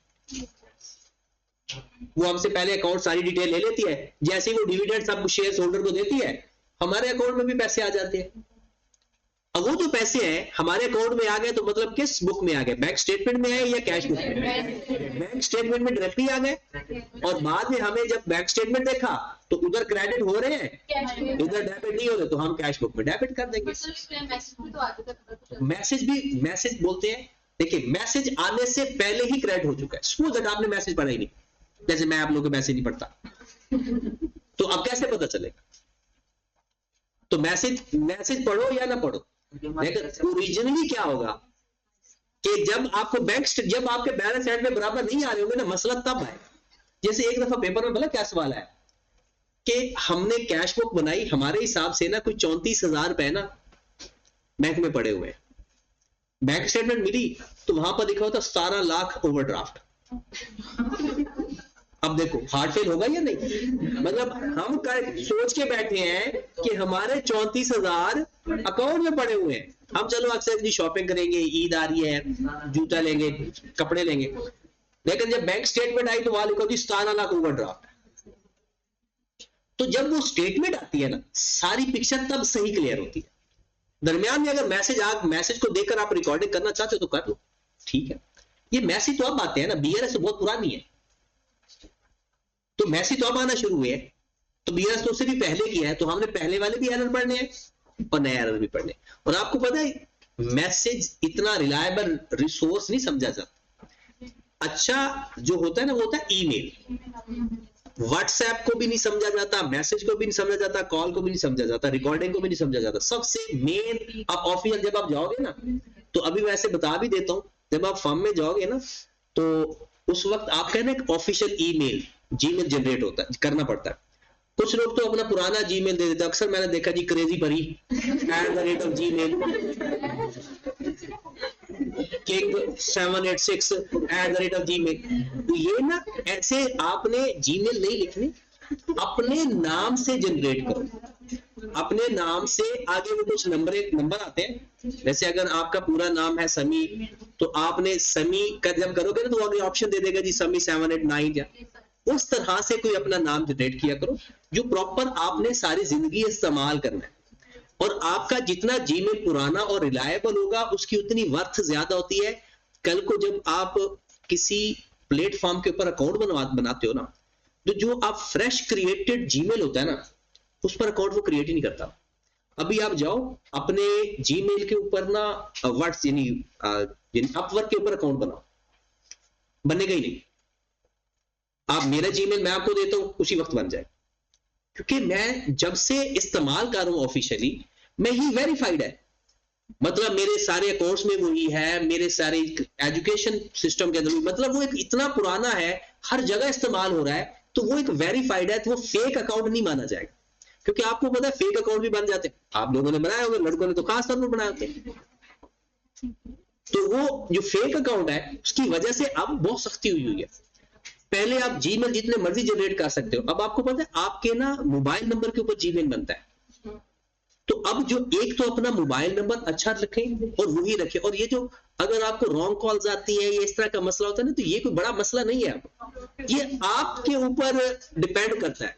वो हमसे पहले अकाउंट सारी डिटेल ले लेती है, जैसे ही वो डिविडेंड सब शेयर होल्डर को देती है, हमारे अकाउंट में भी पैसे आ जाते हैं। अब वो जो पैसे हैं हमारे अकाउंट में आ गए, तो मतलब किस बुक में आ गए? बैंक स्टेटमेंट में आए या कैश बुक में? बैंक स्टेटमेंट में डायरेक्टली आ गए, और बाद में हमें जब बैंक स्टेटमेंट देखा तो उधर क्रेडिट हो रहे हैं, इधर डेबिट नहीं हो रहे, तो हम कैश बुक में डेबिट कर देंगे। मैसेज बोलते हैं, देखिए मैसेज आने से पहले ही क्रेडिट हो चुका है। सपोज दैट आपने मैसेज पढ़ा ही नहीं, जैसे मैं आप लोगों के मैसेज नहीं पढ़ता, तो अब कैसे पता चलेगा? तो मैसेज पढ़ो या ना पढ़ो, लेकिन ओरिजिनली क्या होगा कि जब आपको जब आपके बैलेंस शीट में बराबर नहीं आ रहे होंगे ना, मसला तब है। जैसे एक दफा पेपर में बोला क्या सवाल है कि हमने कैश बुक बनाई, हमारे हिसाब से ना कोई 34,000 रुपए ना बैंक में पड़े हुए हैं। बैंक स्टेटमेंट मिली तो वहां पर लिखा होता 17 लाख ओवरड्राफ्ट। अब देखो हार्ट फेल होगा या नहीं? मतलब हम सोच के बैठे हैं कि हमारे 34,000 अकाउंट में पड़े हुए हैं, हम चलो अक्सर जी शॉपिंग करेंगे, ईद आ रही है, जूता लेंगे, कपड़े लेंगे, लेकिन जब बैंक स्टेटमेंट आई तो वहां लिखा जी 17 लाख ओवरड्राफ्ट। तो जब वो स्टेटमेंट आती है ना, सारी पिक्चर तब सही क्लियर होती है। दरमियान में अगर मैसेज को देखकर आप रिकॉर्डिंग करना चाहते हो तो कर लो, ठीक है। ये मैसेज तो अब आते हैं ना, BRS बहुत पुरानी है, तो मैसेज तो अब आना शुरू हुए, तो BRS तो उससे भी पहले किया है, तो हमने पहले वाले भी एरर पढ़ने हैं और नए एरर भी पढ़ने। और आपको पता है मैसेज इतना रिलायबल रिसोर्स नहीं समझा जाता। अच्छा जो होता है ना, वो होता है ईमेल। व्हाट्सएप को भी नहीं समझा जाता, मैसेज को भी नहीं समझा जाता, कॉल को भी नहीं समझा जाता, रिकॉर्डिंग को भी नहीं समझा जाता। सबसे मेन आप ऑफिशियल जब आप जाओगे ना, तो अभी वैसे बता भी देता हूं, जब आप फर्म में जाओगे ना, तो उस वक्त आपका ना एक ऑफिशियल ईमेल जीमेल जनरेट होता है, करना पड़ता है। कुछ लोग तो अपना पुराना जीमेल दे देते हैं, अक्सर मैंने देखा जी क्रेजी परी @gmail, king786 @gmail। तो ये ना ऐसे आपने जीमेल नहीं लिखनी, अपने नाम से जनरेट करो, अपने नाम से आगे वो कुछ नंबर आते हैं। जैसे अगर आपका पूरा नाम है समी, तो आपने समी का जब करोगे ना, तो आगे ऑप्शन दे देगा जी समी 789, या उस तरह से कोई अपना नाम जनरेट किया करो जो प्रॉपर आपने सारी जिंदगी इस्तेमाल करना है। और आपका जितना जीमेल पुराना और रिलायबल होगा, उसकी उतनी वर्थ ज्यादा होती है। कल को जब आप किसी प्लेटफॉर्म के ऊपर अकाउंट बनाते हो ना, तो जो आप फ्रेश क्रिएटेड जीमेल होता है ना, उस पर अकाउंट वो क्रिएट ही नहीं करता। अभी आप जाओ अपने जीमेल के ऊपर ना व्हाट्स यानी अपवर्क के ऊपर अकाउंट बनाओ, बनेगा ही नहीं। आप मेरा जीमेल मैं आपको देता हूं, उसी वक्त बन जाए, क्योंकि मैं जब से इस्तेमाल कर रहा हूं ऑफिशियली, मैं ही वेरीफाइड है। मतलब मेरे सारे अकाउंट्स में वही है, मेरे सारे एजुकेशन सिस्टम के अंदर भी, मतलब वो एक इतना पुराना है, हर जगह इस्तेमाल हो रहा है तो वो एक वेरीफाइड है, तो वो फेक अकाउंट नहीं माना जाएगा, क्योंकि आपको पता है फेक अकाउंट भी बन जाते हैं, आप लोगों ने बनाए होंगे, लड़कों ने तो खास तौर पर बनाए होते हैं। तो वो जो फेक अकाउंट है उसकी वजह से अब बहुत सख्ती हुई है। पहले आप जीमेल जितने मर्जी जनरेट कर सकते हो, अब आपको पता है आपके ना मोबाइल नंबर के ऊपर जीमेल बनता है। तो अब जो एक तो अपना मोबाइल नंबर अच्छा रखें और वही रखें, और ये जो अगर आपको रॉन्ग कॉल्स आती है, ये इस तरह का मसला होता है ना, तो ये कोई बड़ा मसला नहीं है, ये आपके ऊपर डिपेंड करता है।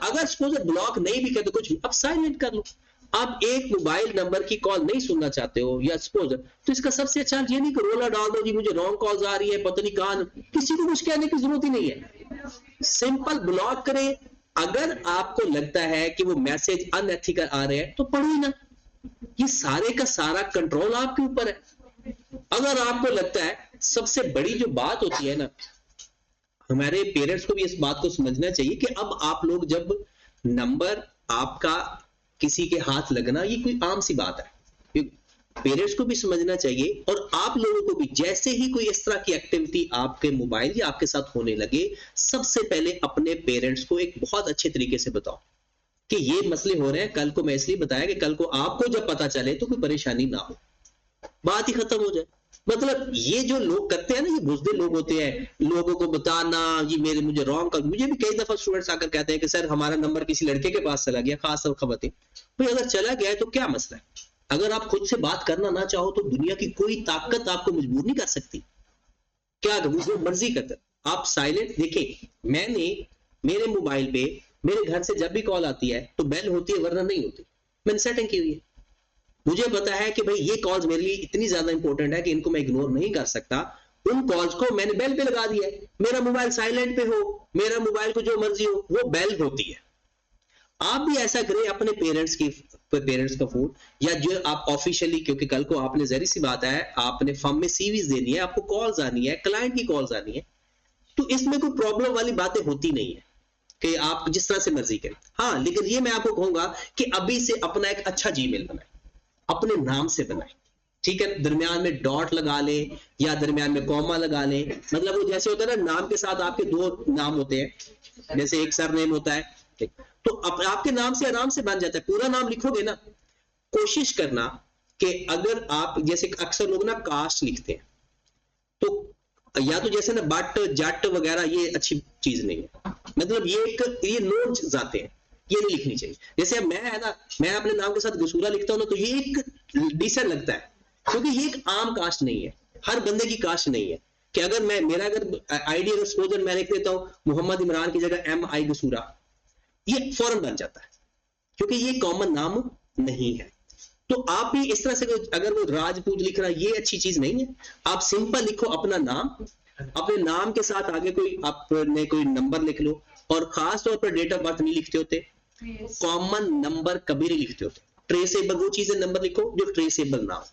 अगर सपोज ब्लॉक नहीं भी करते कुछ, अब साइलेंट कर लो। आप एक मोबाइल नंबर की कॉल नहीं सुनना चाहते हो या सपोज, तो इसका सबसे अच्छा ये नहीं कि रोला डाल दो जी मुझे रॉन्ग कॉल्स आ रही है, पता नहीं कहां, किसी को कुछ कहने की जरूरत ही नहीं है, सिंपल ब्लॉक करें। अगर आपको लगता है कि वो मैसेज अनएथिकल आ रहे हैं तो पढ़ो ही ना, ये सारे का सारा कंट्रोल आपके ऊपर है। अगर आपको लगता है, सबसे बड़ी जो बात होती है ना, हमारे पेरेंट्स को भी इस बात को समझना चाहिए कि अब आप लोग जब नंबर आपका किसी के हाथ लगना ये कोई आम सी बात है, पेरेंट्स को भी समझना चाहिए, और आप लोगों को भी जैसे ही कोई इस तरह की एक्टिविटी आपके मोबाइल या आपके साथ होने लगे, सबसे पहले अपने पेरेंट्स को एक बहुत अच्छे तरीके से बताओ कि ये मसले हो रहे हैं। कल को मैं इसलिए बताया कि कल को आपको जब पता चले तो कोई परेशानी ना हो, बात ही खत्म हो जाए। मतलब ये जो लोग करते हैं ना, ये बुज़दिल लोग होते हैं, लोगों को बताना ये मुझे रॉन्ग कर, मुझे भी कई दफा स्टूडेंट्स आकर कहते हैं कि सर हमारा नंबर किसी लड़के के पास चला गया, खास खबर थी भाई, अगर चला गया है तो क्या मसला है? अगर आप खुद से बात करना ना चाहो तो दुनिया की कोई ताकत आपको मजबूर नहीं कर सकती, क्या जो मर्जी करता, आप साइलेंट देखें। मैंने मेरे मोबाइल पे मेरे घर से जब भी कॉल आती है तो बेल होती है, वरना नहीं होती, मैंने सेटिंग की हुई है। मुझे पता है कि भाई ये कॉल्स मेरे लिए इतनी ज्यादा इंपॉर्टेंट है कि इनको मैं इग्नोर नहीं कर सकता, उन कॉल्स को मैंने बेल पे लगा दिया है। मेरा मोबाइल साइलेंट पे हो, मेरा मोबाइल को जो मर्जी हो, वो बेल होती है। आप भी ऐसा करें अपने पेरेंट्स का फोन, या जो आप ऑफिशियली, क्योंकि कल को आपने जहरी सी बात है आपने फर्म में सीवीज देनी है, आपको कॉल्स आनी है, क्लाइंट की कॉल्स आनी है, तो इसमें कोई प्रॉब्लम वाली बातें होती नहीं है कि आप जिस तरह से मर्जी करें। हाँ, लेकिन ये मैं आपको कहूंगा कि अभी से अपना एक अच्छा जीमेल बनाए, अपने नाम से बनाए, ठीक है? दरमियान में डॉट लगा ले या दरमियान में कॉमा लगा ले, मतलब वो जैसे होता है ना, नाम के साथ आपके दो नाम होते हैं, जैसे एक सरनेम होता है, ठीक? तो आपके नाम से आराम से बन जाता है। पूरा नाम लिखोगे ना, कोशिश करना कि अगर आप, जैसे अक्सर लोग ना कास्ट लिखते हैं, तो या तो जैसे ना बट जट वगैरह, ये अच्छी चीज नहीं है, मतलब ये लोग जाते हैं, ये नहीं लिखनी चाहिए। जैसे मैं है ना, मैं अपने नाम के साथ गसूरा लिखता हूं ना, तो ये एक डिसेंट लगता है, क्योंकि ये एक आम कास्ट नहीं है, हर बंदे की कास्ट नहीं है। कि अगर मेरा अगर आईडी अगर सपोज मैं लिख देता हूं मोहम्मद इमरान की जगह MI गसूरा, ये फौरन बन जाता है, क्योंकि ये कॉमन नाम नहीं है। तो आप भी इस तरह से, अगर वो राजपूत लिख रहा है, ये अच्छी चीज नहीं है। आप सिंपल लिखो अपना नाम, अपने नाम के साथ आगे कोई आपने कोई नंबर लिख लो, और खास तौर पर डेट ऑफ बर्थ नहीं लिखते होते, कॉमन नंबर कभी नहीं लिखते होते। ट्रेसेबल वो चीजें नंबर लिखो जो ट्रेसेबल ना हो,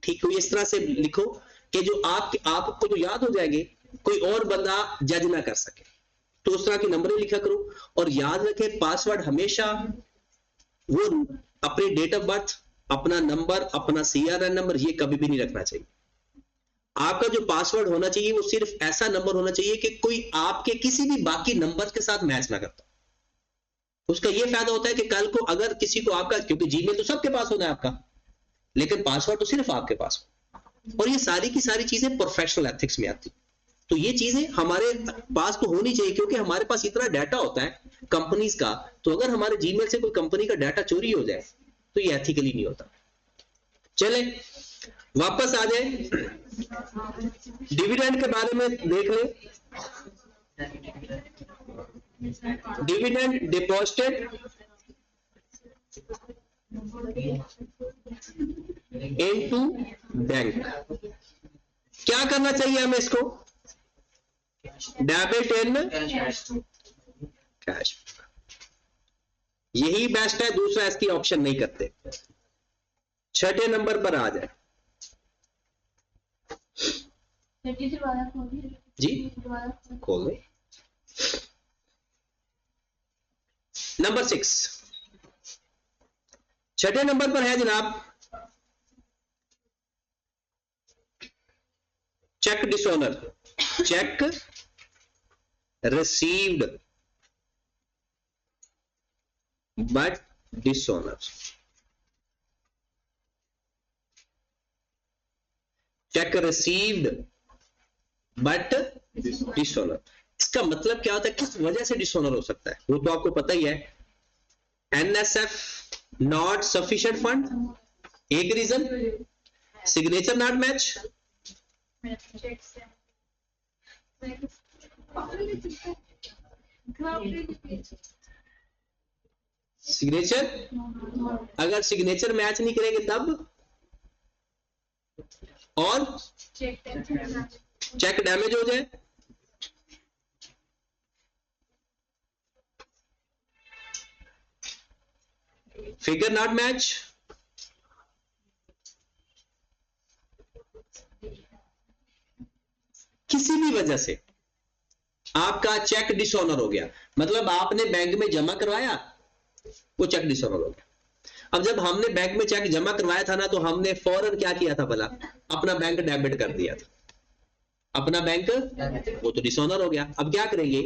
ठीक है? इस तरह से लिखो कि जो आपको तो याद हो जाएंगे, कोई और बंदा जज ना कर सके, तो उस तरह के नंबर लिखा करो। और याद रखें, पासवर्ड हमेशा वो अपनी डेट ऑफ बर्थ, अपना नंबर, अपना CRN नंबर, ये कभी भी नहीं रखना चाहिए। आपका जो पासवर्ड होना चाहिए वो सिर्फ ऐसा नंबर होना चाहिए कि कोई आपके किसी भी बाकी नंबर के साथ मैच ना करता। उसका ये फायदा होता है कि कल को अगर किसी को आपका, क्योंकि जीमेल तो सबके पास होना है आपका, लेकिन पासवर्ड तो सिर्फ आपके पास हो। और ये सारी की सारी चीजें प्रोफेशनल एथिक्स में आती, तो ये चीजें हमारे पास तो होनी चाहिए, क्योंकि हमारे पास इतना डाटा होता है कंपनीज का, तो अगर हमारे जीमेल से कोई कंपनी का डाटा चोरी हो जाए तो ये एथिकली नहीं होता। चले वापस आ जाए, डिविडेंड के बारे में देख ले। डिविडेंड डिपॉजिटेड इनटू बैंक, क्या करना चाहिए हमें इसको? डेबिट इन कैश, यही बेस्ट है, दूसरा इसकी ऑप्शन नहीं करते। छठे नंबर पर आ जाए जी, खोल दो। नंबर 6, छठे नंबर पर है जनाब cheque dishonour. Cheque received but dishonest. Cheque received but dishonest. इसका मतलब क्या होता है, किस वजह से डिसऑनर हो सकता है, वो तो आपको पता ही है. NSF नॉट सफिशिएंट फंड एक reason, signature not match, signature, अगर सिग्नेचर मैच नहीं करेंगे तब, और चेक डैमेज हो जाए, फिगर नॉट मैच, किसी भी वजह से आपका चेक डिसऑनर हो गया, मतलब आपने बैंक में जमा करवाया, वो चेक डिसऑनर हो गया. अब जब हमने बैंक में चेक जमा करवाया था ना, तो हमने फौरन क्या किया था भला, अपना बैंक डेबिट कर दिया था, अपना बैंक, वो तो डिसऑनर हो गया. अब क्या करेंगे,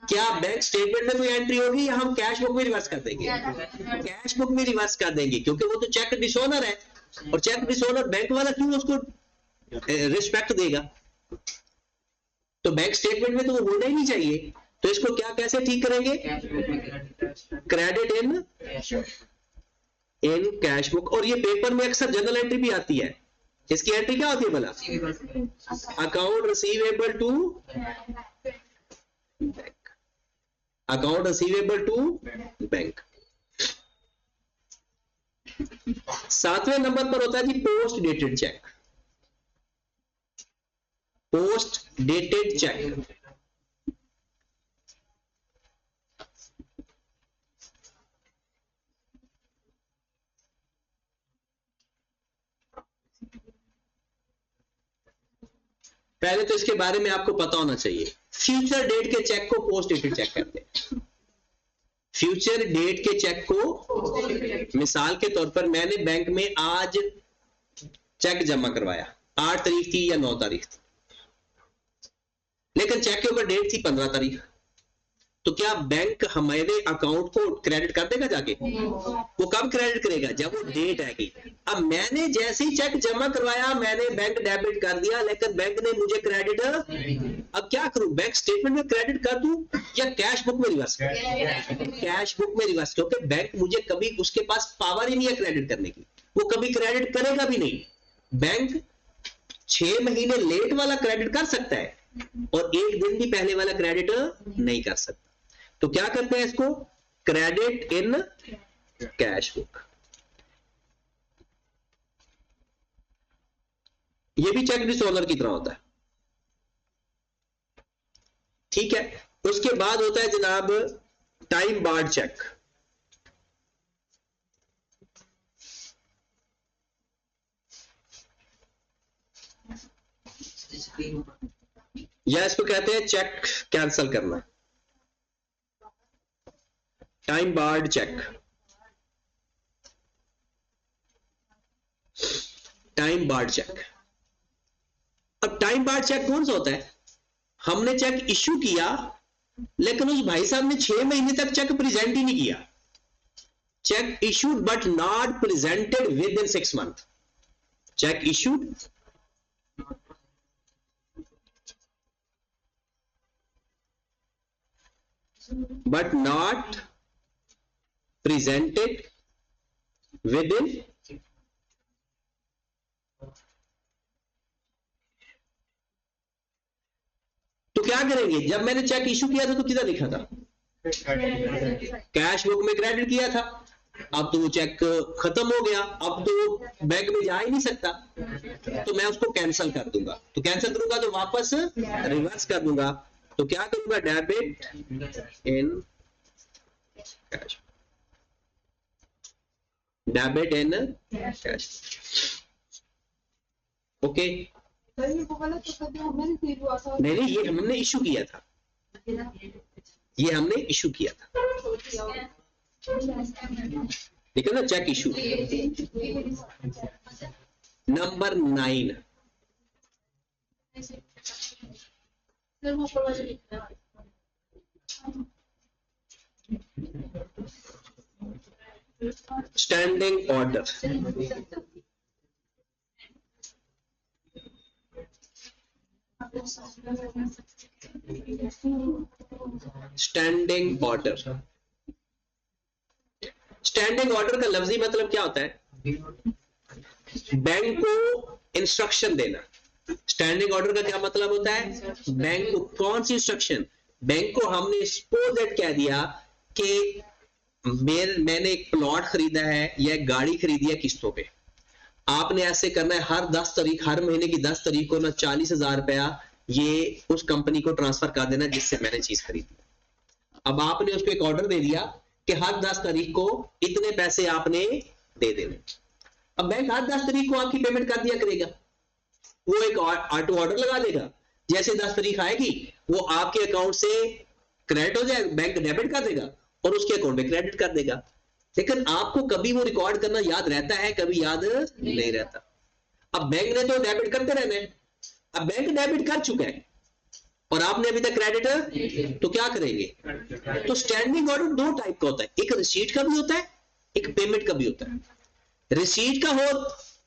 क्या बैंक स्टेटमेंट में कोई एंट्री होगी या हम कैश बुक में रिवर्स कर देंगे, कैश बुक में रिवर्स कर देंगे, क्योंकि वो तो चेक डिसऑनर है, और चेक डिसऑनर बैंक वाला क्यों उसको रिस्पेक्ट देगा, तो बैंक स्टेटमेंट में तो वो होना ही नहीं चाहिए. तो इसको क्या कैसे ठीक करेंगे, क्रेडिट इन कैश बुक. और ये पेपर में अक्सर जनरल एंट्री भी आती है, इसकी एंट्री क्या होती है भला, account receivable to bank, account receivable to bank. 7वें नंबर पर होता है G post dated cheque. Post dated cheque, पहले तो इसके बारे में आपको पता होना चाहिए. फ्यूचर डेट के चेक को पोस्ट डेटेड चेक कहते हैं. फ्यूचर डेट के चेक को, मिसाल के तौर पर मैंने बैंक में आज चेक जमा करवाया, 8 तारीख थी या 9 तारीख थी, लेकिन चेक के ऊपर डेट थी 15 तारीख, तो क्या बैंक हमारे अकाउंट को क्रेडिट कर देगा जाके, वो कब क्रेडिट करेगा, जब वो डेट आएगी. अब मैंने जैसे ही चेक जमा करवाया, मैंने बैंक डेबिट कर दिया, लेकिन बैंक ने मुझे क्रेडिट, अब क्या करूं, बैंक स्टेटमेंट में क्रेडिट कर दूं या कैश बुक में रिवर्स, कैश बुक में रिवर्स, क्योंकि बैंक मुझे कभी, उसके पास पावर ही नहीं है क्रेडिट करने की, वो कभी क्रेडिट करेगा भी नहीं. बैंक 6 महीने लेट वाला क्रेडिट कर सकता है और 1 दिन भी पहले वाला क्रेडिट नहीं कर सकता. तो क्या करते हैं इसको, क्रेडिट इन कैश बुक. ये भी चेक डिसऑनर की तरह होता है, ठीक है. उसके बाद होता है जनाब टाइम बार्ड चेक. या इसको कहते हैं चेक कैंसल करना, time barred cheque. Time barred cheque, अब टाइम बार्ड चेक कौन सा होता है, हमने चेक इश्यू किया, लेकिन उस भाई साहब ने 6 महीने तक चेक प्रेजेंट ही नहीं किया. Check issued but not presented with in 6 month. Check issued but not presented within तो क्या करेंगे, जब मैंने चेक इशू किया था तो किधर लिखा था, कैश बुक में क्रेडिट किया था, अब तो वो चेक खत्म हो गया, अब तो बैंक में जा ही नहीं सकता, तो मैं उसको कैंसिल कर दूंगा. तो कैंसिल करूंगा तो वापस रिवर्स कर दूंगा. तो क्या करूंगा, debit in cash, debit in cash. Okay, नहीं, ये हमने इशू किया था, ये हमने इशू किया था, ठीक है ना, चेक इशू. नंबर 9, फिर वो ऊपर वाले लिखना है। Standing order, standing order, standing order का लफ्जी मतलब क्या होता है? बैंक को इंस्ट्रक्शन देना। स्टैंडिंग ऑर्डर का क्या मतलब होता है? बैंक को कौन सी इंस्ट्रक्शन? बैंक को हमने सपोज दैट कह दिया कि मैंने एक प्लॉट खरीदा है या एक गाड़ी खरीदी है किस्तों पे, आपने ऐसे करना है हर 10 तारीख, हर महीने की 10 तारीख को ना 40,000 रुपया ये उस कंपनी को ट्रांसफर कर देना जिससे मैंने चीज खरीदी। अब आपने उसको एक ऑर्डर दे दिया कि हर 10 तारीख को इतने पैसे आपने दे देने। अब बैंक हर 10 तारीख को आपकी पेमेंट कर दिया करेगा, वो एक ऑटो ऑर्डर लगा देगा, जैसे 10 तारीख आएगी वो आपके अकाउंट से क्रेडिट हो जाए, बैंक डेबिट कर देगा और उसके अकाउंट में क्रेडिट कर देगा। लेकिन आपको कभी वो रिकॉर्ड करना याद रहता है, कभी याद नहीं रहता। अब बैंक ने तो डेबिट करते रहना है, अब बैंक डेबिट कर चुका है और आपने अभी तक क्रेडिट, तो क्या करेंगे? तो स्टैंडिंग ऑर्डर दो टाइप का होता है, एक रिसीट का भी होता है, एक पेमेंट का भी होता है। रिसीट का हो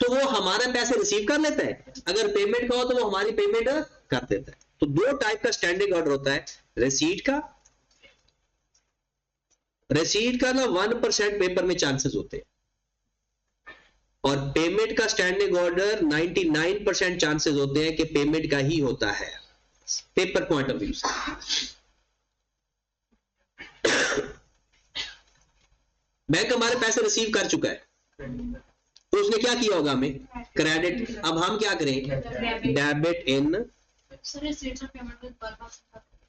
तो वो हमारा पैसे रिसीव कर लेता है, अगर पेमेंट का हो तो वो हमारी पेमेंट कर देता है। तो दो टाइप का स्टैंडिंग ऑर्डर होता है, रिसीट का। रिसीट का ना 1% पेपर में चांसेस होते हैं और पेमेंट का स्टैंडिंग ऑर्डर 99% चांसेस होते हैं कि पेमेंट का ही होता है पेपर पॉइंट ऑफ व्यू से। बैंक हमारे पैसे रिसीव कर चुका है तो उसने क्या किया होगा? हमें क्रेडिट। अब हम क्या करें? Debit in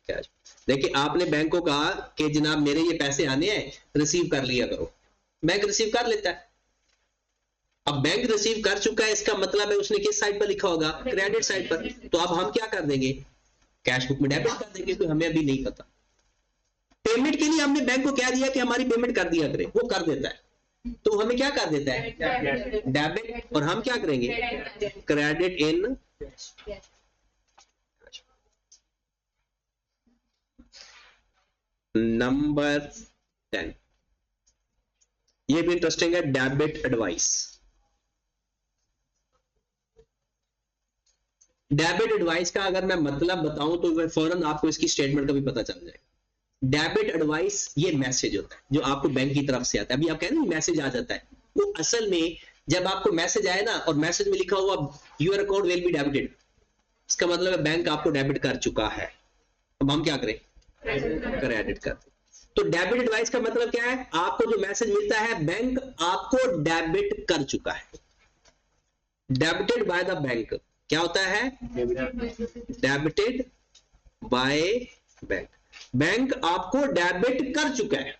cash. देखिए आपने बैंक को कहा कि जनाब मेरे ये पैसे आने हैं, रिसीव कर लिया करो, बैंक रिसीव कर लेता है। अब बैंक रिसीव कर चुका है, इसका मतलब है उसने किस साइड पर लिखा होगा? क्रेडिट साइड पर। तो अब हम क्या कर देंगे? कैश बुक में डेबिट कर देंगे, कोई हमें अभी नहीं पता। पेमेंट के लिए हमने बैंक को कह दिया कि हमारी पेमेंट कर दिया करे, वो कर देता है, तो हमें क्या कर देता है? डेबिट। और हम क्या करेंगे? Credit in. नंबर 10, ये भी इंटरेस्टिंग है, डेबिट एडवाइस। डेबिट एडवाइस का अगर मैं मतलब बताऊं तो फौरन आपको इसकी स्टेटमेंट का भी पता चल जाएगा। डेबिट एडवाइस ये मैसेज होता है जो आपको बैंक की तरफ से आता है। अभी आप कह रहे हैं मैसेज आ जाता है, वो असल में जब आपको मैसेज आए ना और मैसेज में लिखा हुआ your account will be debited, इसका मतलब है बैंक आपको डेबिट कर चुका है। अब हम क्या करें? क्रेडिट कर। तो डेबिट एडवाइस का मतलब क्या है? आपको जो मैसेज मिलता है बैंक आपको डेबिट कर चुका है, डेबिटेड बाय द बैंक। क्या होता है? Debited bye bank. बैंक आपको डेबिट कर चुका है,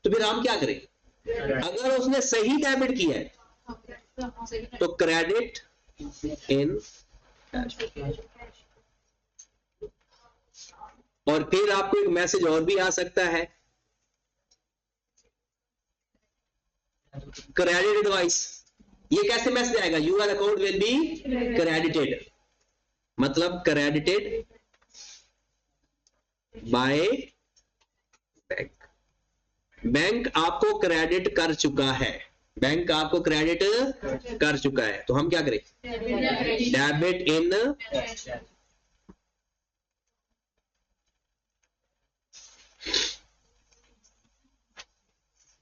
तो फिर हम क्या करें? अगर उसने सही डेबिट किया है तो क्रेडिट इन कैश। और फिर आपको एक मैसेज और भी आ सकता है, क्रेडिट एडवाइस। ये कैसे मैसेज आएगा? Your account will be credited, मतलब क्रेडिटेड बाय बैंक। बैंक आपको क्रेडिट कर चुका है, बैंक आपको क्रेडिट कर चुका है, तो हम क्या करें? Debit in.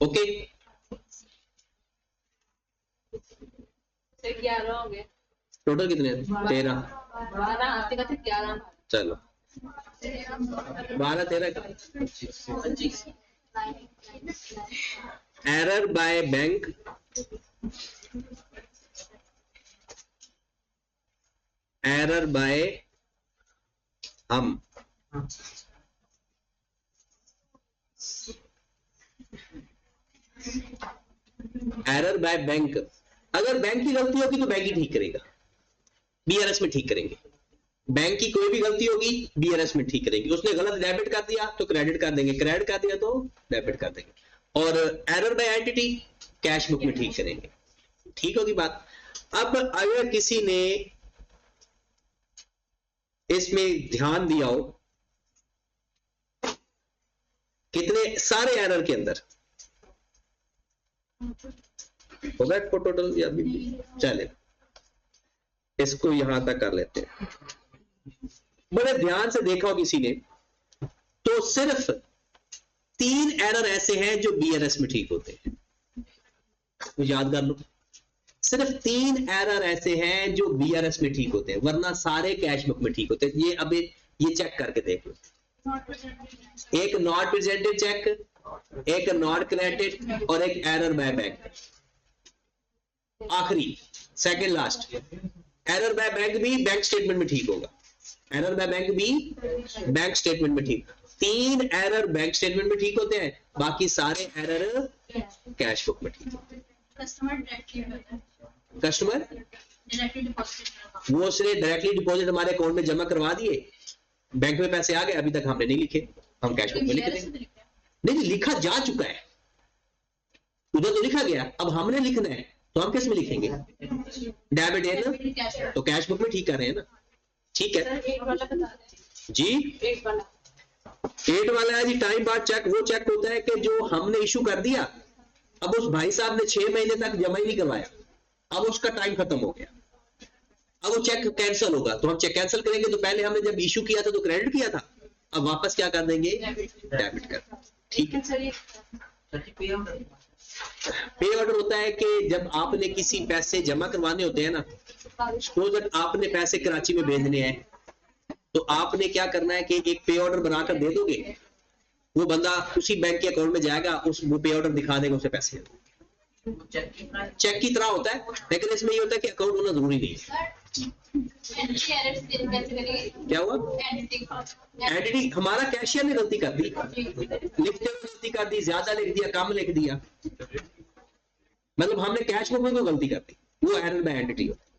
ओके, 11 हो गए टोटल कितने? 13। 12 आते का 11। चलो 12 13 error by bank, error bye हम। एरर बाय बैंक, अगर बैंक की गलती होगी तो बैंक ही ठीक करेगा, बीआरएस में ठीक करेंगे। बैंक की कोई भी गलती होगी बीआरएस में ठीक करेंगे। उसने गलत डेबिट कर दिया तो क्रेडिट कर देंगे, क्रेडिट कर दिया तो डेबिट कर देंगे। और error bye entity cash book में ठीक करेंगे। ठीक होगी बात। अब अगर किसी ने इसमें ध्यान दिया हो कितने सारे एरर के अंदर होगा टोटल या चले, इसको यहां तक कर लेते हैं। बड़े ध्यान से देखा हो किसी ने तो सिर्फ 3 एरर ऐसे हैं जो बीआरएस में ठीक होते हैं, तो याद कर लो। सिर्फ 3 एरर ऐसे हैं जो बीआरएस में ठीक होते हैं, वरना सारे कैश बुक में ठीक होते हैं। ये अब ये चेक करके देख लो, एक नॉट प्रेजेंटेड चेक, एक नॉट क्रेडिटेड और एक एरर बाय बैंक। आखिरी second last error by bank भी बैंक स्टेटमेंट में ठीक होगा, एरर बाय बैंक भी बैंक स्टेटमेंट में ठीक। 3 एरर बैंक स्टेटमेंट में ठीक होते हैं, बाकी सारे एरर कैश बुक में ठीक होते हैं। कस्टमर वो उसने डायरेक्टली डिपॉजिट हमारे अकाउंट में जमा करवा दिए, बैंक में पैसे आ गए, अभी तक हमने नहीं लिखे, हम कैश बुक में लिख देंगे। नहीं लिखा जा चुका है, उधर तो लिखा गया, अब हमने लिखना है तो हम किस में लिखेंगे? डेबिट है ना, तो कैश बुक में ठीक कर रहे हैं ना, ठीक है जी। 8 वाला है जी टाइम बाद चेक, वो चेक होता है कि जो हमने इशू कर दिया, अब उस भाई साहब ने 6 महीने तक जमा ही नहीं करवाया, अब उसका टाइम खत्म हो गया, अब वो चेक कैंसिल होगा, तो हम चेक कैंसिल करेंगे तो पहले हमने जब इशू किया था तो क्रेडिट किया था, अब वापस क्या कर देंगे? डेबिट कर, ठीक है। पे ऑर्डर होता है कि जब आपने किसी पैसे जमा करवाने होते हैं ना, सपोज आपने पैसे कराची में भेजने हैं, तो आपने क्या करना है कि एक पे ऑर्डर बनाकर दे दोगे, वो बंदा उसी बैंक के अकाउंट में जाएगा, उस वो पे ऑर्डर दिखा देगा, उसे पैसे चेक की तरह होता है, लेकिन इसमें ये होता है कि अकाउंट होना जरूरी नहीं है। क्या हुआ? एंटिटी हमारा कैशियर ने गलती कर दी, लिखते हुए गलती कर दी, ज्यादा लिख दिया, कम लिख दिया, मतलब हमने कैश बुक में कोई गलती कर दी, वो एरर बाय एंटिटी होता है।